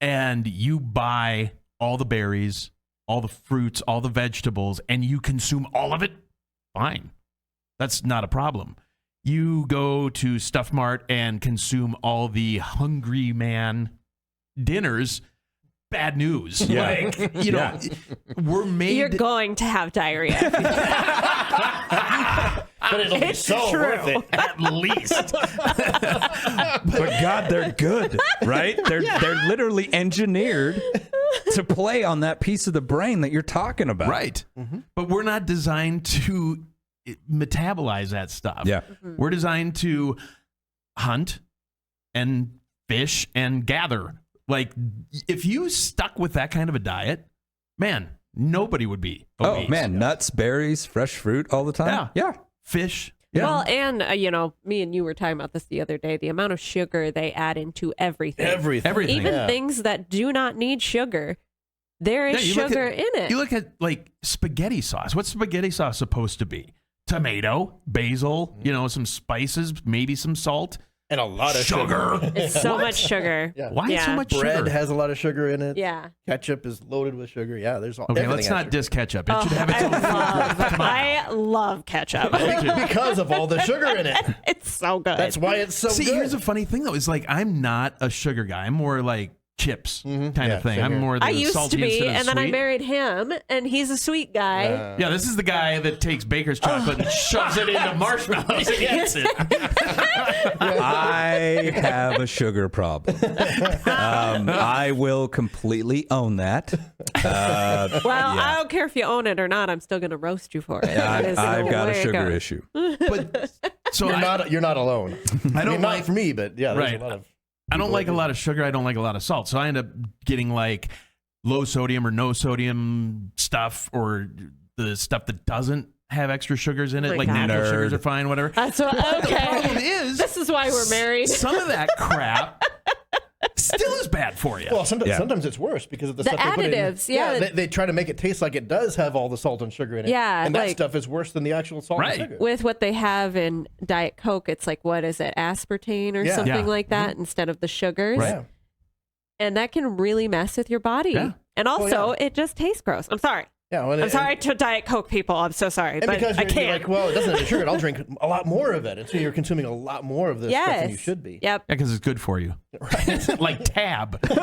and you buy all the berries, all the fruits, all the vegetables, and you consume all of it, fine. That's not a problem. You go to Stuff Mart and consume all the Hungry Man dinners, bad news. Yeah. Like, you know, we're made... You're going to have diarrhea. But it'll be so worth it. At least. But God, they're good, right? They're literally engineered to play on that piece of the brain that you're talking about. Right. Mm-hmm. But we're not designed to metabolize that stuff. Yeah. Mm-hmm. We're designed to hunt and fish and gather. Like, if you stuck with that kind of a diet, man, nobody would be obese. Oh, man, nuts, berries, fresh fruit all the time? Yeah. Fish. Yeah. Well, and, me and you were talking about this the other day, the amount of sugar they add into everything. Everything. Even things that do not need sugar, there is sugar in it. You look at, like, spaghetti sauce. What's spaghetti sauce supposed to be? Tomato, basil, some spices, maybe some salt. And a lot of sugar. It's so much sugar. Yeah. Why so much Bread sugar? has a lot of sugar in it. Yeah. Ketchup is loaded with sugar. Yeah, there's all. Okay, let's not diss ketchup. It should have its own I love ketchup. because of all the sugar in it. It's so good. That's why it's so See, good. here's a funny thing, though. Is like, I'm not a sugar guy. I'm more like chips kind of thing. I'm more the I used salty to be, instead of and then I sweet. married him, and he's a sweet guy. Yeah, this is the guy that takes baker's chocolate and shoves it into marshmallows and eats it. I have a sugar problem. I will completely own that. I don't care if you own it or not. I'm still going to roast you for it. I've got a sugar issue. But so you're not alone. I don't not for me, but yeah, there's a lot of. I don't like a lot of sugar. I don't like a lot of salt. So I end up getting like low sodium or no sodium stuff, or the stuff that doesn't have extra sugars in it. Like natural sugars are fine, whatever. That's what, okay. The problem is, this is why we're married. Some of that crap still is bad for you. Well, sometimes it's worse because of the stuff additives. They put in. They try to make it taste like it does have all the salt and sugar in it. Yeah, and that stuff is worse than the actual salt and sugar. With what they have in Diet Coke, it's like, what is it, aspartame or something like that instead of the sugars. Right. And that can really mess with your body. Yeah. And also, it just tastes gross. I'm sorry. Yeah, well, I'm sorry to Diet Coke people. I'm so sorry, and but because I can't. You're like, well, it doesn't have sugar. I'll drink a lot more of it, and so you're consuming a lot more of this stuff than you should be. Yep. Yeah, because it's good for you. Right. Like Tab. But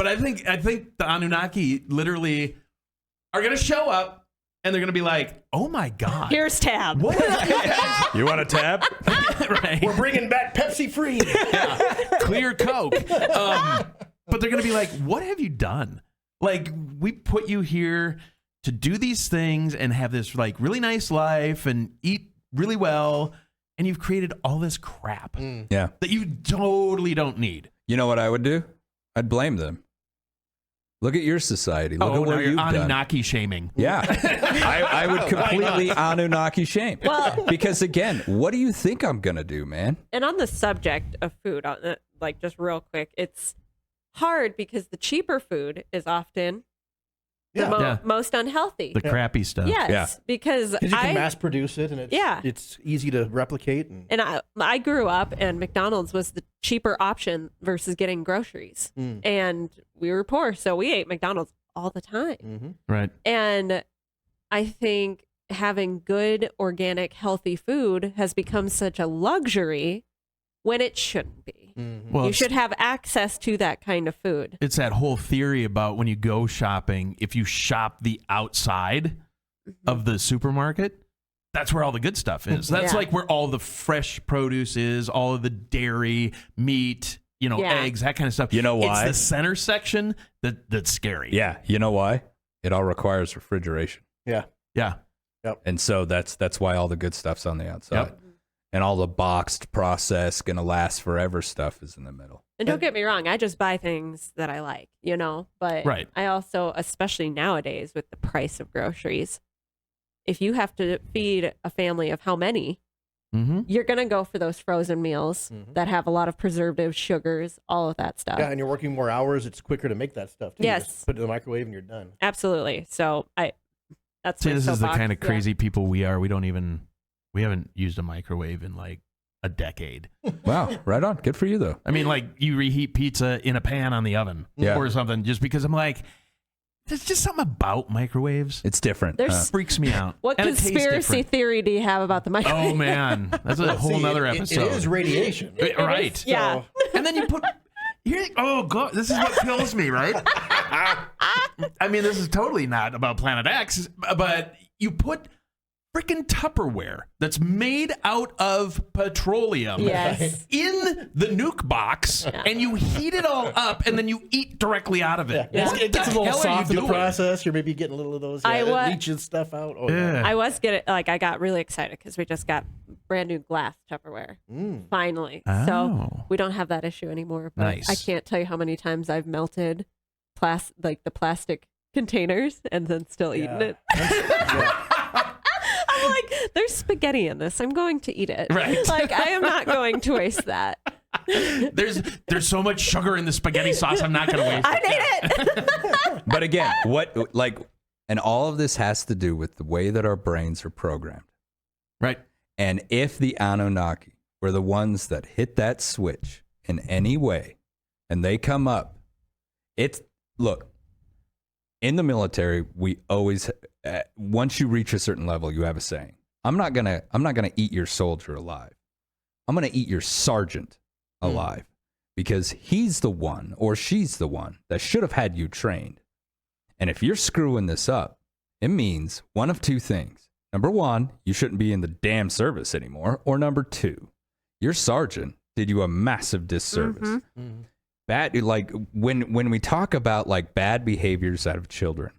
I think the Anunnaki literally are going to show up. And they're going to be like, oh, my God. Here's Tab. What? You want a tab? Right. We're bringing back Pepsi Free. Clear Coke. But they're going to be like, what have you done? Like, we put you here to do these things and have this, like, really nice life and eat really well. And you've created all this crap that you totally don't need. You know what I would do? I'd blame them. Look at your society. Look at now what you're you've done. Anunnaki shaming. Yeah, I would completely Anunnaki shame. Well- because again, what do you think I'm gonna do, man? And on the subject of food, like just real quick, it's hard because the cheaper food is often the most unhealthy. The crappy stuff. Yes, Yeah. because you can mass produce it, and it's easy to replicate. And I grew up, and McDonald's was the cheaper option versus getting groceries. And we were poor, so we ate McDonald's all the time. Mm-hmm. Right. And I think having good, organic, healthy food has become such a luxury when it shouldn't be. Well, You should have access to that kind of food. It's that whole theory about when you go shopping, if you shop the outside of the supermarket, that's where all the good stuff is. That's Yeah. like where all the fresh produce is, all of the dairy, meat, eggs, that kind of stuff. You know why? It's the center section that's scary. Yeah, you know why? It all requires refrigeration, Yeah. Yeah. and so that's why all the good stuff's on the outside. Yep. And all the boxed, processed, gonna last forever stuff is in the middle. And don't get me wrong, I just buy things that I like, but Right. I also, especially nowadays with the price of groceries, if you have to feed a family of how many, you're going to go for those frozen meals that have a lot of preservatives, sugars, all of that stuff. Yeah, and you're working more hours. It's quicker to make that stuff, too. Yes. Just put it in the microwave and you're done. Absolutely. So that's See, my this is the soapbox. kind of crazy people we are. We haven't used a microwave in like a decade. Wow, right on. Good for you though. I mean, like you reheat pizza in a pan on the oven or something, just because I'm like, there's just something about microwaves. It's different. There's- Freaks me out. What And it tastes conspiracy different. theory do you have about the microwave? Oh man, that's a whole nother episode. It is radiation. Right. Yeah. And then you put here. Oh god, this is what kills me, right? I mean, this is totally not about Planet X, but you put freaking Tupperware that's made out of petroleum Yes. in the nuke box, and you heat it all up, and then you eat directly out of it. Yeah. What It gets a the little hell are you soft in the doing? process. You're maybe getting a little of those. I It wa- leaches stuff out. Oh, Yeah. I got really excited because we just got brand new glass Tupperware. Finally. So Oh. we don't have that issue anymore. But Nice. I can't tell you how many times I've melted the plastic containers and then still eaten it. I'm like, there's spaghetti in this. I'm going to eat it. Right. Like, I am not going to waste that. There's so much sugar in the spaghetti sauce. I'm not going to waste I it. need it. But again, and all of this has to do with the way that our brains are programmed. Right. And if the Anunnaki were the ones that hit that switch in any way, and they come up, look, in the military, we always, once you reach a certain level, you have a saying. I'm not gonna eat your soldier alive. I'm gonna eat your sergeant alive, because he's the one or she's the one that should have had you trained. And if you're screwing this up, it means one of two things. Number one, you shouldn't be in the damn service anymore. Or number two, your sergeant did you a massive disservice. Bad, like when we talk about like bad behaviors out of children,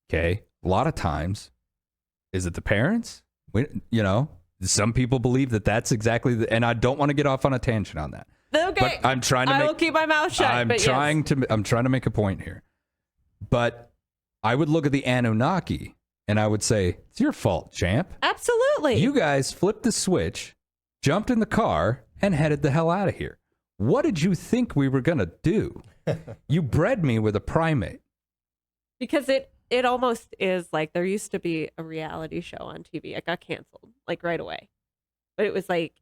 okay, a lot of times, is it the parents? Some people believe that that's exactly and I don't want to get off on a tangent on that. Okay. But I'm trying to I will keep my mouth shut. I'm but trying yes. to make a point here. But I would look at the Anunnaki and I would say, it's your fault, champ. Absolutely. You guys flipped the switch, jumped in the car, and headed the hell out of here. What did you think we were going to do? You bred me with a primate. Because it almost is like there used to be a reality show on TV. It got canceled like right away. But it was like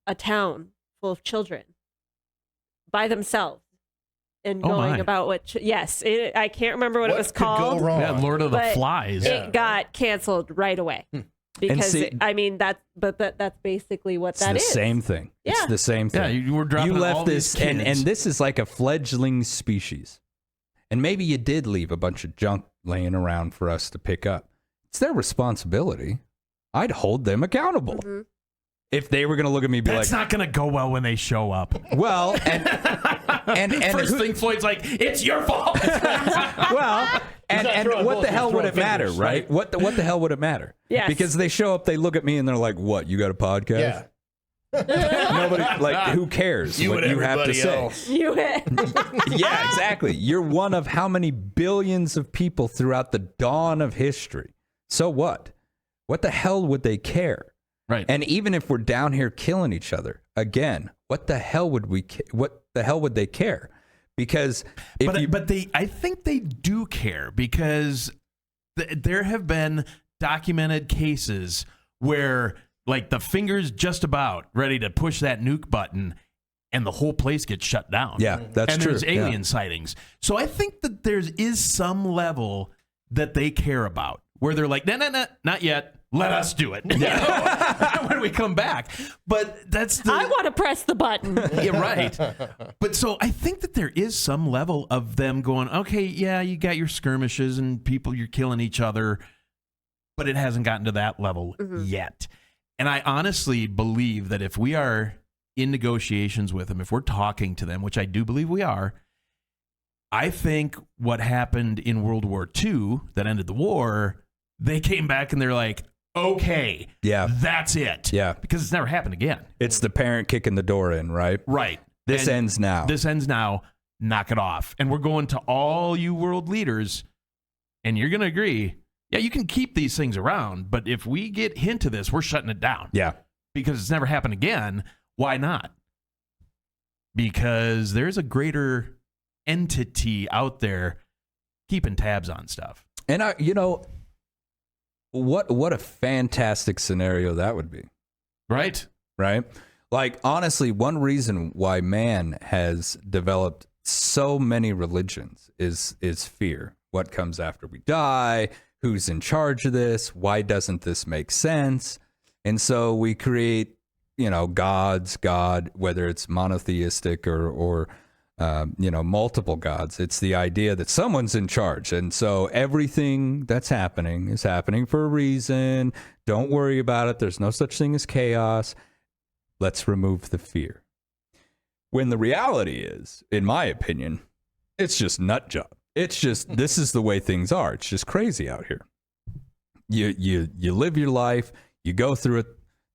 a town full of children by themselves and Oh, going my. about I can't remember what it was could go called. wrong? Yeah, Lord of the But Flies. It got canceled right away. Because that's basically what It's that the is. same thing. It's Yeah. the same thing. Yeah, you were dropping You left all this, these kids. and this is like a fledgling species. And maybe you did leave a bunch of junk laying around for us to pick up. It's their responsibility. I'd hold them accountable. If they were going to look at me and be That's like, not going to go well when they show up. well, and First thing Floyd's like, it's your fault. well, and throwing what the bullets, hell he's would it throwing matter, fingers, right? What the hell would it matter? Yes. Because they show up, they look at me, and they're like, "What? You got a podcast?" Yeah. Nobody, like, who cares You what and you have to everybody say? else. Yeah, exactly. You're one of how many billions of people throughout the dawn of history? So what? What the hell would they care? Right. And even if we're down here killing each other, again, what the hell would they care? Because I think they do care, because there have been documented cases where, like, the finger's just about ready to push that nuke button and the whole place gets shut down. Yeah, that's and true. There's alien sightings. So I think that there is some level that they care about, where they're like, no, not yet. Let us do it. Yeah. When we come back. But I want to press the button. Yeah, right. But so I think that there is some level of them going, okay, yeah, you got your skirmishes and people, you're killing each other, but it hasn't gotten to that level yet. And I honestly believe that if we are in negotiations with them, if we're talking to them, which I do believe we are, I think what happened in World War II that ended the war, they came back and they're like, okay, yeah, that's it. Yeah. Because it's never happened again. It's the parent kicking the door in, right? Right. This ends now. This ends now. Knock it off. And we're going to all you world leaders, and you're going to agree, yeah, you can keep these things around, but if we get hint of this, we're shutting it down. Yeah. Because it's never happened again. Why not? Because there's a greater entity out there keeping tabs on stuff. And what a fantastic scenario that would be. Right? Right? Like, honestly, one reason why man has developed so many religions is fear. What comes after we die? Who's in charge of this? Why doesn't this make sense? And so we create, God, whether it's monotheistic or multiple gods. It's the idea that someone's in charge. And so everything that's happening is happening for a reason. Don't worry about it. There's no such thing as chaos. Let's remove the fear. When the reality is, in my opinion, it's just nut job. It's just, this is the way things are. It's just crazy out here. You live your life, you go through it.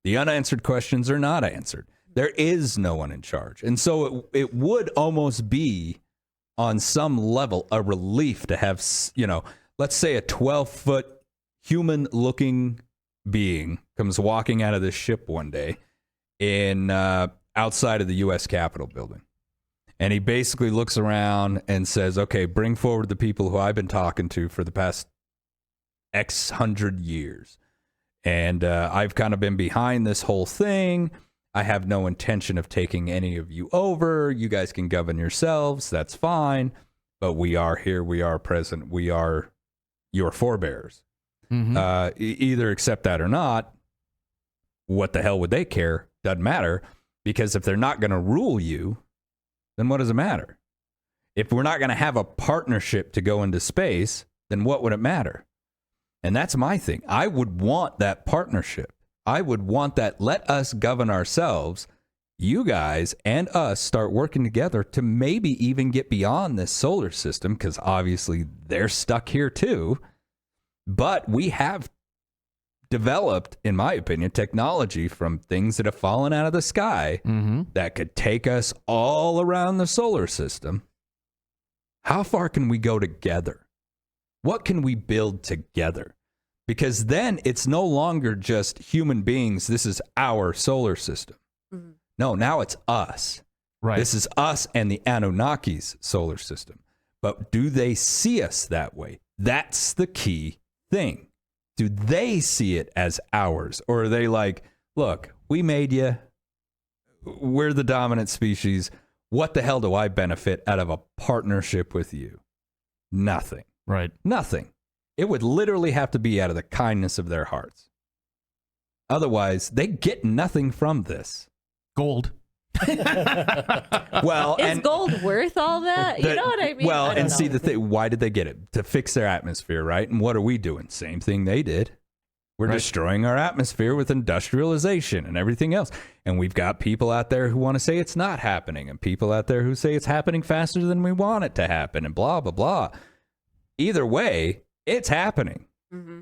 The unanswered questions are not answered. There is no one in charge. And so it would almost be, on some level, a relief to have, let's say a 12-foot human-looking being comes walking out of this ship one day in outside of the U.S. Capitol building. And he basically looks around and says, okay, bring forward the people who I've been talking to for the past X hundred years. And I've kind of been behind this whole thing. I have no intention of taking any of you over. You guys can govern yourselves. That's fine. But we are here. We are present. We are your forebears. Mm-hmm. Either accept that or not. What the hell would they care? Doesn't matter. Because if they're not going to rule you, then what does it matter? If we're not going to have a partnership to go into space, then what would it matter? And that's my thing. I would want that partnership. I would want that. Let us govern ourselves. You guys and us start working together to maybe even get beyond this solar system, because obviously they're stuck here too. But we have developed, in my opinion, technology from things that have fallen out of the sky that could take us all around the solar system. How far can we go together? What can we build together? Because then it's no longer just human beings. This is our solar system. Mm-hmm. No, now it's us. Right. This is us and the Anunnaki's solar system. But do they see us that way? That's the key thing. Do they see it as ours? Or are they like, look, we made you. We're the dominant species. What the hell do I benefit out of a partnership with you? Nothing. Right. Nothing. It would literally have to be out of the kindness of their hearts. Otherwise, they get nothing from this. Gold. Well, is gold worth all that? You know what I mean? Well, and see, why did they get it? To fix their atmosphere, right? And what are we doing? Same thing they did. We're destroying our atmosphere with industrialization and everything else. And we've got people out there who want to say it's not happening, and people out there who say it's happening faster than we want it to happen, and blah, blah, blah. Either way, it's happening. Mm-hmm.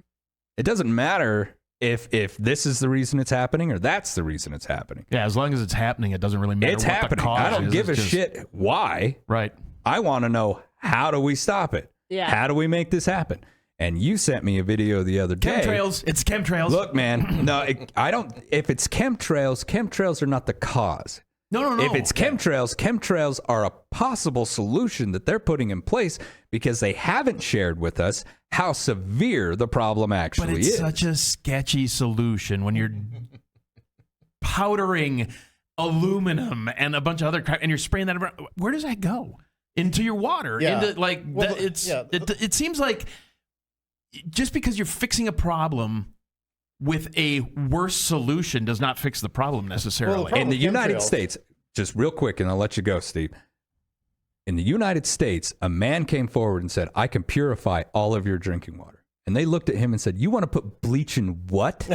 It doesn't matter if this is the reason it's happening or that's the reason it's happening. Yeah, as long as it's happening, it doesn't really matter It's what happening. the cause I don't is. give a It's just- shit why. Right. I want to know, how do we stop it? Yeah. How do we make this happen? And you sent me a video the other day. Chemtrails. It's chemtrails. Look, man, no, I don't. If it's chemtrails are not the cause. No. If it's chemtrails are a possible solution that they're putting in place because they haven't shared with us how severe the problem actually But it's is. such a sketchy solution when you're powdering aluminum and a bunch of other crap and you're spraying that around. Where does that go? Into your water. Yeah. Into, like, Well, it seems like just because you're fixing a problem with a worse solution does not fix the problem necessarily. problem In the with United chemtrails- States, just real quick, and I'll let you go, Steve. In the United States, a man came forward and said, I can purify all of your drinking water. And they looked at him and said, you want to put bleach in what?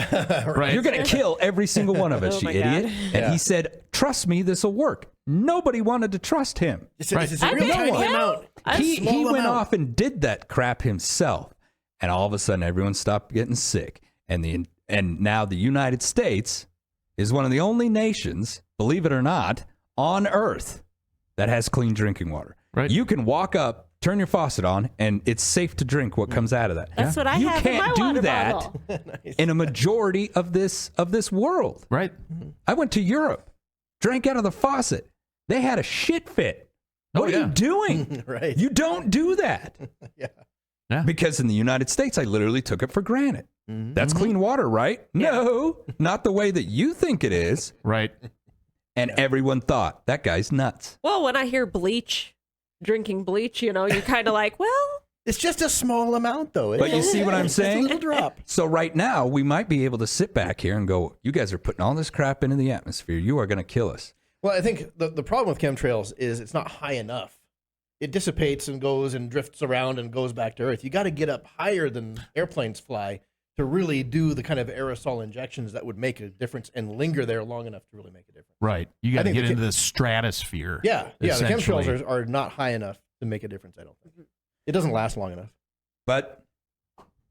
Right. You're going to kill every single one of us, Oh you my idiot. God. And Yeah. he said, trust me, this will work. Nobody wanted to trust him. It's Right. a I real think- tiny well, amount. He Small went amount. off and did that crap himself. And all of a sudden, everyone stopped getting sick. And now the United States is one of the only nations, believe it or not, on Earth that has clean drinking water. Right. You can walk up, turn your faucet on, and it's safe to drink what comes out of that. That's what I you have can't in my do water that bottle. in a majority of this world. Right. I went to Europe, drank out of the faucet. They had a shit fit. What Oh, are yeah. you doing? Right. You don't do that. Yeah. Because in the United States, I literally took it for granted. That's clean water, right? No, not the way that you think it is. Right. And everyone thought, that guy's nuts. Well, when I hear bleach, drinking bleach, you're kind of like, well, It's just a small amount, though. But you see what I'm It's a saying? little drop. So right now, we might be able to sit back here and go, you guys are putting all this crap into the atmosphere. You are going to kill us. Well, I think the problem with chemtrails is it's not high enough. It dissipates and goes and drifts around and goes back to Earth. You got to get up higher than airplanes fly to really do the kind of aerosol injections that would make a difference and linger there long enough to really make a difference. Right. You got to think get the into the stratosphere. Yeah, the essentially. chemtrails are not high enough to make a difference, I don't think. It doesn't last long enough. But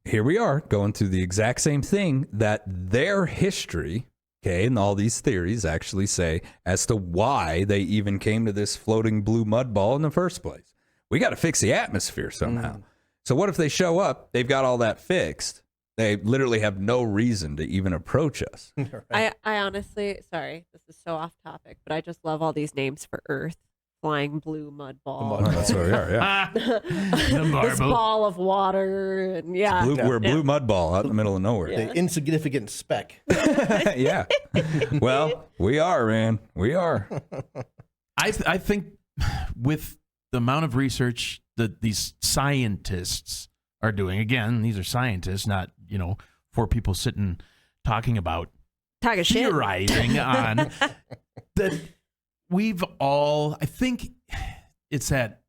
here we are going through the exact same thing that their history, okay, and all these theories actually say as to why they even came to this floating blue mud ball in the first place. We got to fix the atmosphere somehow. So what if they show up, they've got all that fixed, they literally have no reason to even approach us. I honestly, sorry, this is so off topic, but I just love all these names for Earth. Flying blue mud ball. mud That's where we are, yeah. The This marble. ball of water. And yeah. We're a blue mud ball out in the middle of nowhere. The insignificant speck. Yeah. Well, we are, man. We are. I think with the amount of research that these scientists are doing, again, these are scientists, not, four people sitting talking about Talk of shit. theorizing on that we've all, I think it's that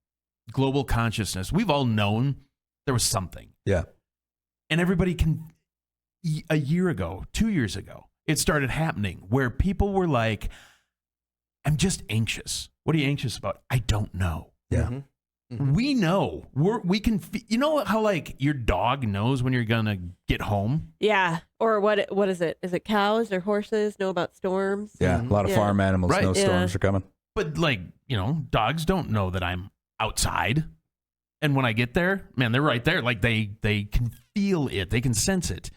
global consciousness. We've all known there was something. Yeah. And everybody a year ago, 2 years ago, it started happening where people were like, I'm just anxious. What are you anxious about? I don't know. Yeah. Mm-hmm. We know. We can, you know how like your dog knows when you're going to get home? Yeah. Or what is it? Is it cows or horses know about storms? Yeah. A lot of Yeah. farm animals Right. know storms are coming. But like, dogs don't know that I'm outside. And when I get there, man, they're right there. Like they can feel it. They can sense it.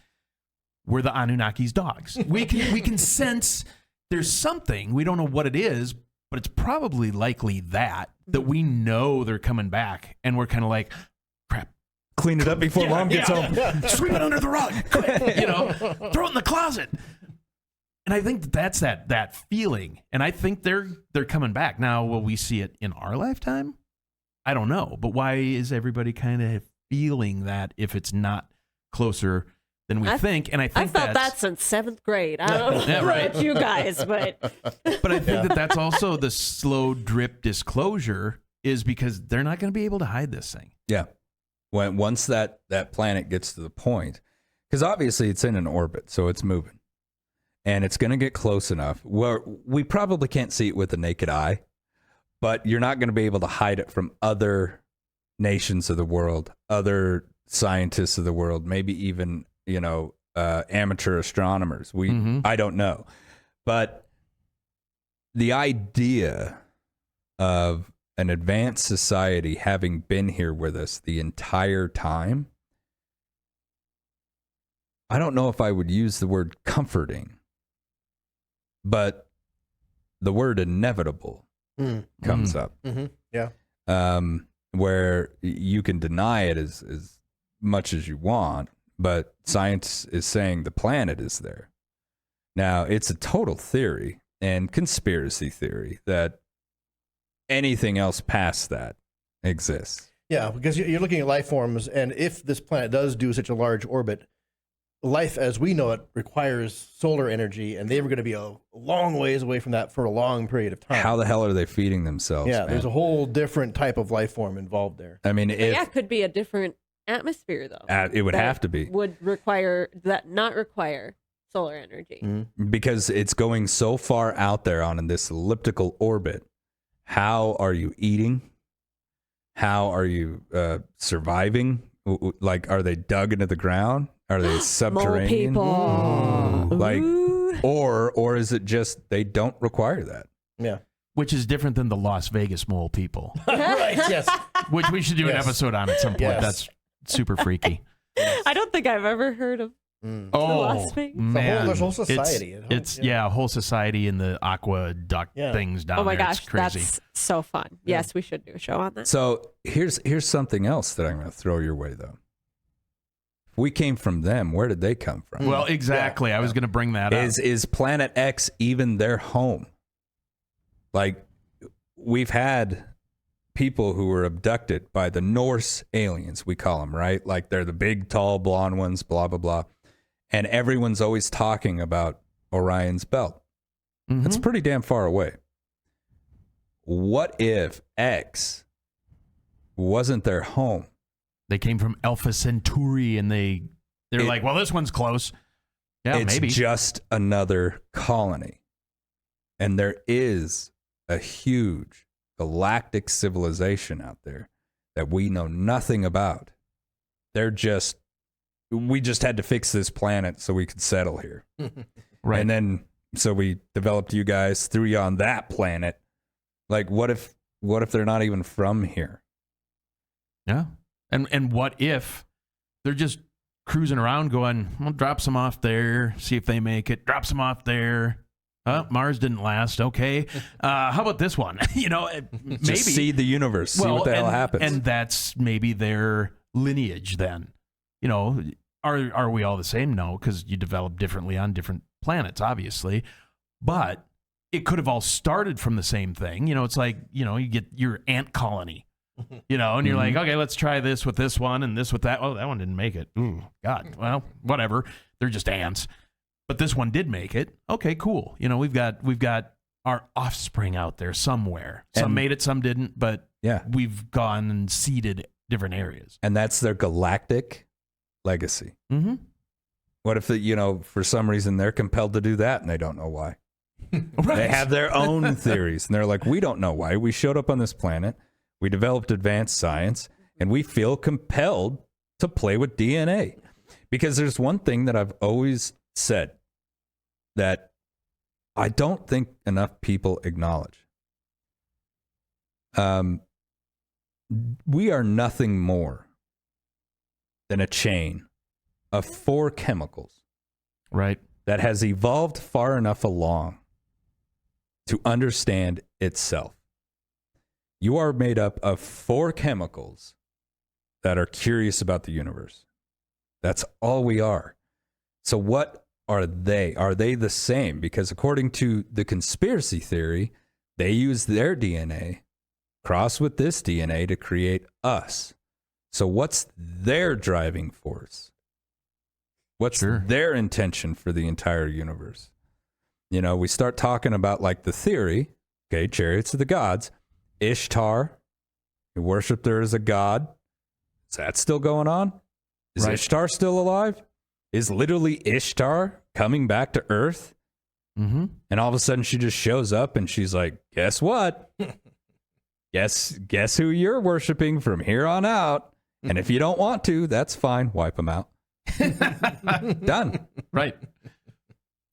We're the Anunnaki's dogs. We can sense there's something. We don't know what it is, but it's probably likely that we know they're coming back. And we're kind of like, crap. Clean it up before mom gets home. Sweep it under the rug. Quick, throw it in the closet. And I think that's that feeling. And I think they're coming back. Now, will we see it in our lifetime? I don't know. But why is everybody kind of feeling that if it's not closer than we think? And I think I felt that since 7th grade. I don't know Yeah, right. about you guys, but But I think that's also the slow drip disclosure is because they're not going to be able to hide this thing. Yeah. Once that planet gets to the point, because obviously it's in an orbit, so it's moving. And it's going to get close enough where we probably can't see it with the naked eye, but you're not going to be able to hide it from other nations of the world, other scientists of the world, maybe even, amateur astronomers. I don't know. But the idea of an advanced society having been here with us the entire time, I don't know if I would use the word comforting, but the word inevitable comes up. Yeah. Where you can deny it as much as you want, but science is saying the planet is there. Now, it's a total theory and conspiracy theory that anything else past that exists. Yeah, because you're looking at life forms, and if this planet does do such a large orbit, life as we know it requires solar energy, and they were going to be a long ways away from that for a long period of time. How the hell are they feeding themselves? Yeah, man? there's a whole different type of life form involved there. I mean, it could be a different atmosphere, though. It would have to be. Would not require solar energy. Because it's going so far out there on this elliptical orbit. How are you eating? How are you surviving? Like, are they dug into the ground? Are they subterranean? Mole people. Like, or is it just they don't require that? Yeah. Which is different than the Las Vegas mole people. Right, yes. Which we should do an episode on at some point. Yes. That's super freaky. I don't think I've ever heard of Las Vegas. Man. There's a whole society. It's a whole society in the aqua duck things down there. Oh my gosh, it's crazy. that's so fun. Yes, we should do a show on that. So here's something else that I'm going to throw your way, though. If we came from them, where did they come from? Well, exactly. I was going to bring that up. Is Planet X even their home? Like, we've had people who were abducted by the Norse aliens, we call them, right? Like, they're the big, tall, blonde ones, blah, blah, blah. And everyone's always talking about Orion's belt. It's pretty damn far away. What if X wasn't their home? They came from Alpha Centauri, and they're like, well, this one's close. Yeah, it's maybe. Just another colony. And there is a huge galactic civilization out there that we know nothing about. We just had to fix this planet so we could settle here. Right. And then, so we developed you guys, threw you on that planet. Like, what if they're not even from here? Yeah. And what if they're just cruising around going, well, drop some off there, see if they make it. Drop some off there. Mars didn't last. Okay. How about this one? Maybe. Just see the universe. See what the hell happens. And that's maybe their lineage then. Are we all the same? No, because you develop differently on different planets, obviously. But it could have all started from the same thing. It's like, you get your ant colony. And you're like, okay, let's try this with this one and this with that. Oh, that one didn't make it. Ooh, God. Well, whatever. They're just ants. But this one did make it. Okay, cool. We've got our offspring out there somewhere. Some made it, some didn't. But we've gone and seeded different areas. And that's their galactic legacy. Mm-hmm. What if for some reason they're compelled to do that and they don't know why? Right. They have their own theories and they're like, we don't know why. We showed up on this planet. We developed advanced science, and we feel compelled to play with DNA. Because there's one thing that I've always said that I don't think enough people acknowledge. We are nothing more than a chain of 4 chemicals, right, that has evolved far enough along to understand itself. You are made up of 4 chemicals that are curious about the universe. That's all we are. So what are they? Are they the same? Because according to the conspiracy theory, they use their DNA, cross with this DNA to create us. So what's their driving force? What's their intention for the entire universe? We start talking about like the theory, okay, chariots of the gods. Ishtar, you worshiped her as a god. Is that still going on? Is Ishtar still alive? Is literally Ishtar coming back to Earth? Mm-hmm. And all of a sudden she just shows up and she's like, guess what? Guess who you're worshiping from here on out. And if you don't want to, that's fine. Wipe them out. Done. Right.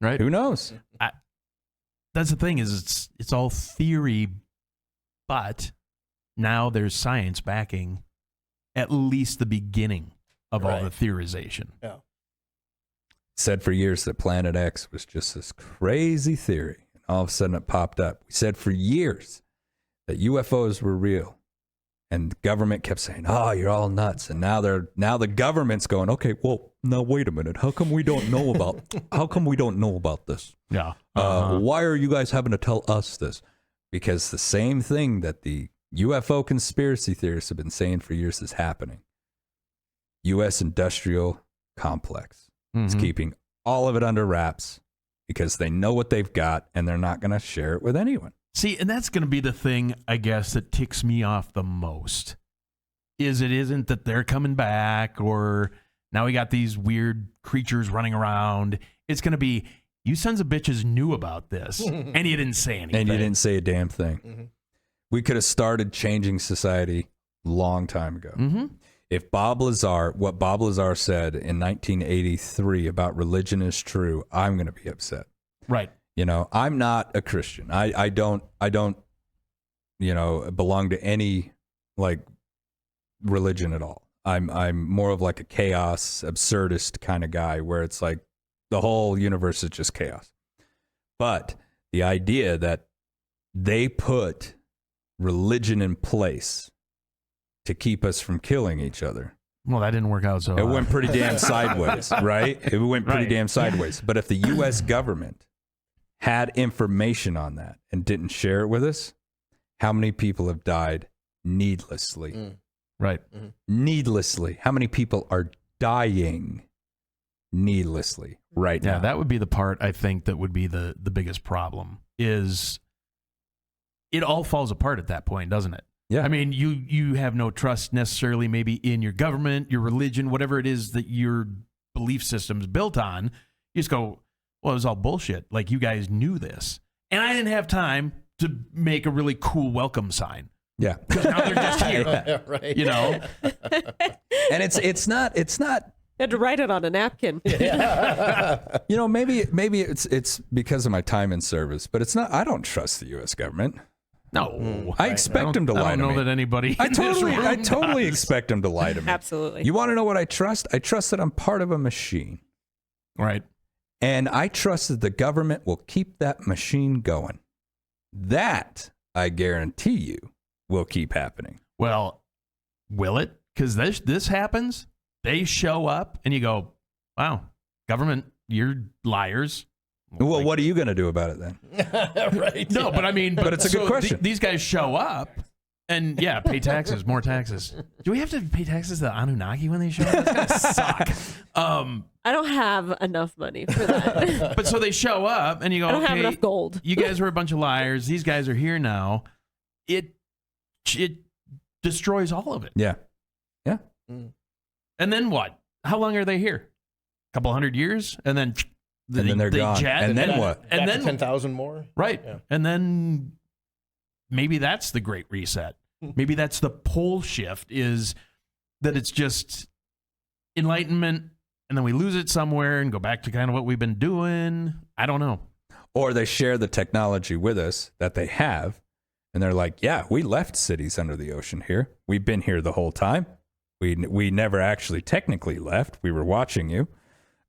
Who knows? That's the thing is it's all theory, but now there's science backing at least the beginning of all the theorization. Yeah. Said for years that Planet X was just this crazy theory. And all of a sudden it popped up. We said for years that UFOs were real. And the government kept saying, "Oh, you're all nuts." And now the government's going, "Okay, well, now wait a minute. How come we don't know about this? Yeah. Why are you guys having to tell us this?" Because the same thing that the UFO conspiracy theorists have been saying for years is happening. U.S. industrial complex is keeping all of it under wraps because they know what they've got and they're not going to share it with anyone. See, and that's going to be the thing, I guess, that ticks me off the most. Is it isn't that they're coming back or now we got these weird creatures running around. It's going to be, you sons of bitches knew about this and you didn't say anything. And you didn't say a damn thing. We could have started changing society a long time ago. If Bob Lazar, what Bob Lazar said in 1983 about religion is true, I'm going to be upset. Right. You know, I'm not a Christian. I don't, you know, belong to any like religion at all. I'm more of like a chaos, absurdist kind of guy where it's like the whole universe is just chaos. But the idea that they put religion in place to keep us from killing each other. Well, that didn't work out so It went pretty damn sideways, right? It went pretty damn sideways. But if the U.S. government had information on that and didn't share it with us, how many people have died needlessly? Right. Needlessly. How many people are dying needlessly right now? Yeah, that would be the part I think that would be the biggest problem is it all falls apart at that point, doesn't it? Yeah. I mean, you have no trust necessarily maybe in your government, your religion, whatever it is that your belief system's built on. You just go, well, it was all bullshit. Like, you guys knew this. And I didn't have time to make a really cool welcome sign. Yeah. Because now they're just here. Yeah, right. You know? And it's not You had to write it on a napkin. you know, maybe it's because of my time in service, but it's not. I don't trust the U.S. government. No. I expect them to lie to me. I don't know that anybody I in this room totally does. expect them to lie to me. Absolutely. You want to know what I trust? I trust that I'm part of a machine. Right. And I trust that the government will keep that machine going. That, I guarantee you, will keep happening. Well, will it? Because this happens. They show up and you go, wow, government, you're liars. Well, what are you going to do about it then? Right. No, but I mean, But it's a good question. These guys show up and pay taxes, more taxes. Do we have to pay taxes to the Anunnaki when they show up? That's gonna suck. I don't have enough money for that. But so they show up and you go, I don't have okay, enough gold. You guys were a bunch of liars. These guys are here now. It destroys all of it. Yeah. Yeah. And then what? How long are they here? A couple hundred years? And then they're gone. jet, And then what? And then 10,000 more. right. Yeah. And then maybe that's the great reset. Maybe that's the pole shift, is that it's just enlightenment and then we lose it somewhere and go back to kind of what we've been doing. I don't know. Or they share the technology with us that they have. And they're like, yeah, we left cities under the ocean here. We've been here the whole time. We never actually technically left. We were watching you.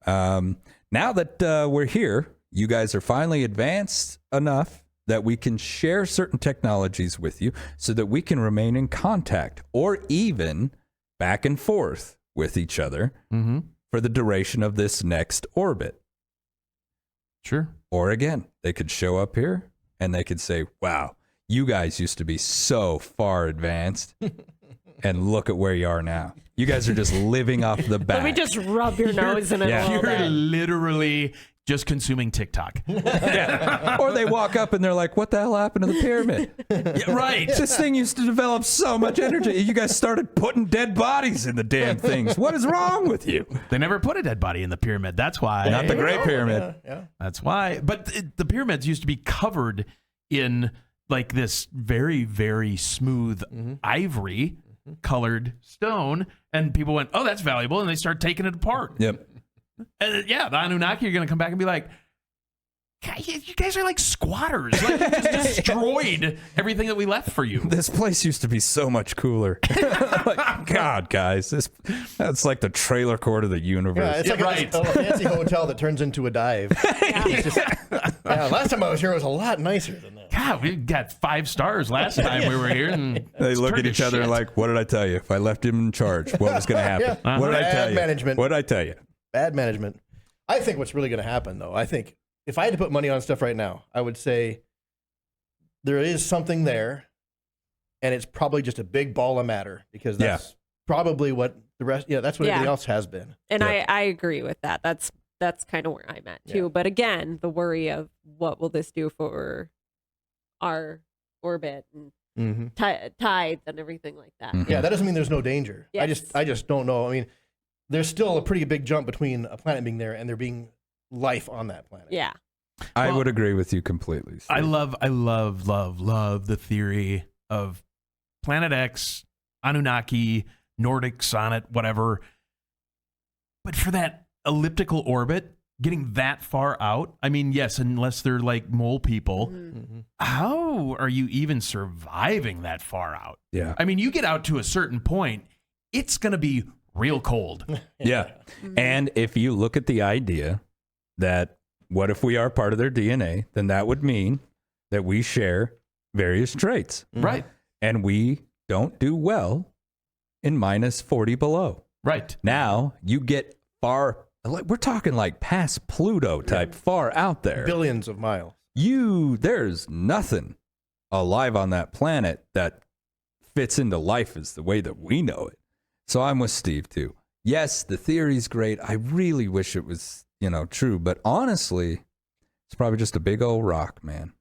Now that we're here, you guys are finally advanced enough that we can share certain technologies with you so that we can remain in contact or even back and forth with each other for the duration of this next orbit. Sure. Or again, they could show up here and they could say, wow, you guys used to be so far advanced. And look at where you are now. You guys are just living off the back. Let me just rub your nose in it a little You're bit. literally just consuming TikTok. Yeah. Or they walk up and they're like, what the hell happened to the pyramid? Yeah, right. This thing used to develop so much energy. You guys started putting dead bodies in the damn things. What is wrong with you? They never put a dead body in the pyramid. That's why. Not the Great Pyramid. Yeah. That's why. But the pyramids used to be covered in like this very, very smooth ivory colored stone, and people went, "Oh, that's valuable," and they start taking it apart. Yep. And the Anunnaki are going to come back and be like, "You guys are like squatters. Like, you just destroyed everything that we left for you." This place used to be so much cooler. Like, God, guys, that's like the trailer court of the universe. Yeah, it's like a fancy hotel that turns into a dive. Last time I was here, it was a lot nicer than that. God, we got 5 stars last time we were here. And they look at each other and like, "What did I tell you? If I left him in charge, what was going to happen? Yeah. What did I tell you? Management. What did I tell you?" Bad management. I think what's really going to happen, though, I think if I had to put money on stuff right now, I would say there is something there, and it's probably just a big ball of matter, because that's probably what the rest. Yeah, that's what everything else has been. And I agree with that. That's kind of where I'm at too. Yeah. But again, the worry of what will this do for our orbit and tides and everything like that. Yeah, that doesn't mean there's no danger. Yes. I just don't know. I mean, there's still a pretty big jump between a planet being there and there being life on that planet. Yeah. I would agree with you completely, Steve. I love the theory of Planet X, Anunnaki, Nordic sonnet, whatever. But for that elliptical orbit, getting that far out, I mean, yes, unless they're like mole people, how are you even surviving that far out? Yeah. I mean, you get out to a certain point, it's going to be real cold. Yeah. And if you look at the idea that what if we are part of their DNA, then that would mean that we share various traits. Right. And we don't do well in minus 40 below. Right. Now you get far, like we're talking like past Pluto type, far out there. Billions of miles. There's nothing alive on that planet that fits into life as the way that we know it. So I'm with Steve too. Yes, the theory's great. I really wish it was, true. But honestly, it's probably just a big old rock, man.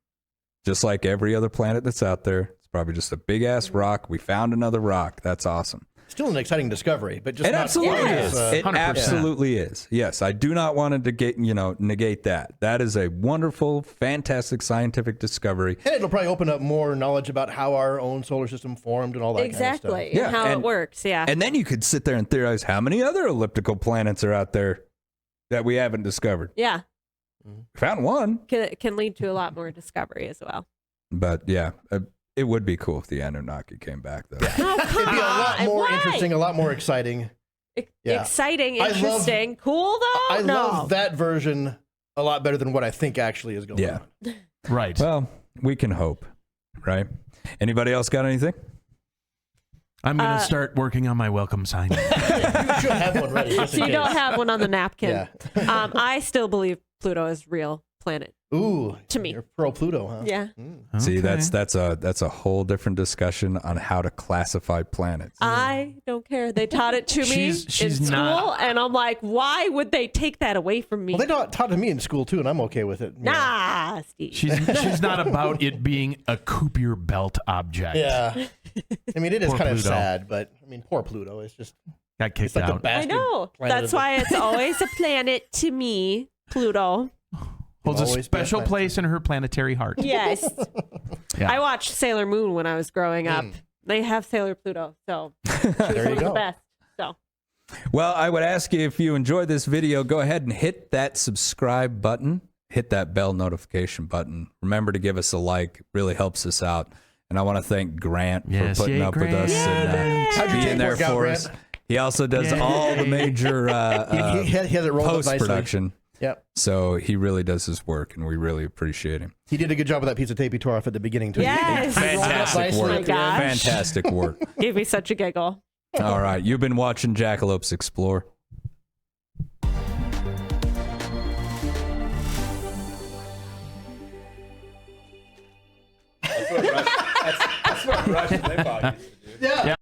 Just like every other planet that's out there. It's probably just a big ass rock. We found another rock. That's awesome. Still an exciting discovery, but just It absolutely is. It 100%. absolutely is. Yes, I do not want to negate that. That is a wonderful, fantastic scientific discovery. And it'll probably open up more knowledge about how our own solar system formed and all that kind of Exactly. stuff. And how it works. Yeah. And then you could sit there and theorize how many other elliptical planets are out there that we haven't discovered. Yeah. Found one. Can lead to a lot more discovery as well. But yeah, it would be cool if the Anunnaki came back, though. Oh, come It'd be a lot on. more Why? interesting, a lot more exciting. Yeah. Exciting, I love- interesting, cool though? I no. love that version a lot better than what I think actually is going on. Right. Well, we can hope, right? Anybody else got anything? I'm going to start working on my welcome sign. You should have one ready. Just in So you case. don't have one on the napkin. Yeah. I still believe Pluto is a real planet. Ooh, To me. you're pro Pluto, huh? Yeah. See, Okay. that's a whole different discussion on how to classify planets. I don't care. They taught it to me She's in school, not- and I'm like, why would they take that away from me? Well, they taught to me in school too, and I'm okay with it. Nah, Steve. She's not about it being a coupe your belt object. Yeah. I mean, it is Poor kind of Pluto. sad, but I mean, poor Pluto. It's just Got it's kicked like the out. I bastard. know. planet That's of the- why it's always a planet to me, Pluto. Holds a Always be a special planet. place in her planetary heart. Yes. Yeah. I watched Sailor Moon when I was growing up. They have Sailor Pluto, so she's There one you of the go. best. So Well, I would ask you, if you enjoyed this video, go ahead and hit that subscribe button, hit that bell notification button. Remember to give us a like, really helps us out. And I want to thank Grant Yes, for putting yay, up with Grant. us and How'd your being tape there work out, for Grant? us. He also does Yay. all the major He has it rolled up nicely. post-production. Yep. So he really does his work, and we really appreciate him. He did a good job with that piece of tape he tore off at the beginning too. Yes. He rolled it up Fantastic nicely work. Oh my at the end. gosh. Fantastic work. gave me such a giggle. All right. You've been watching Jackalopes Explore. That's what Russian they probably used to do. Yeah.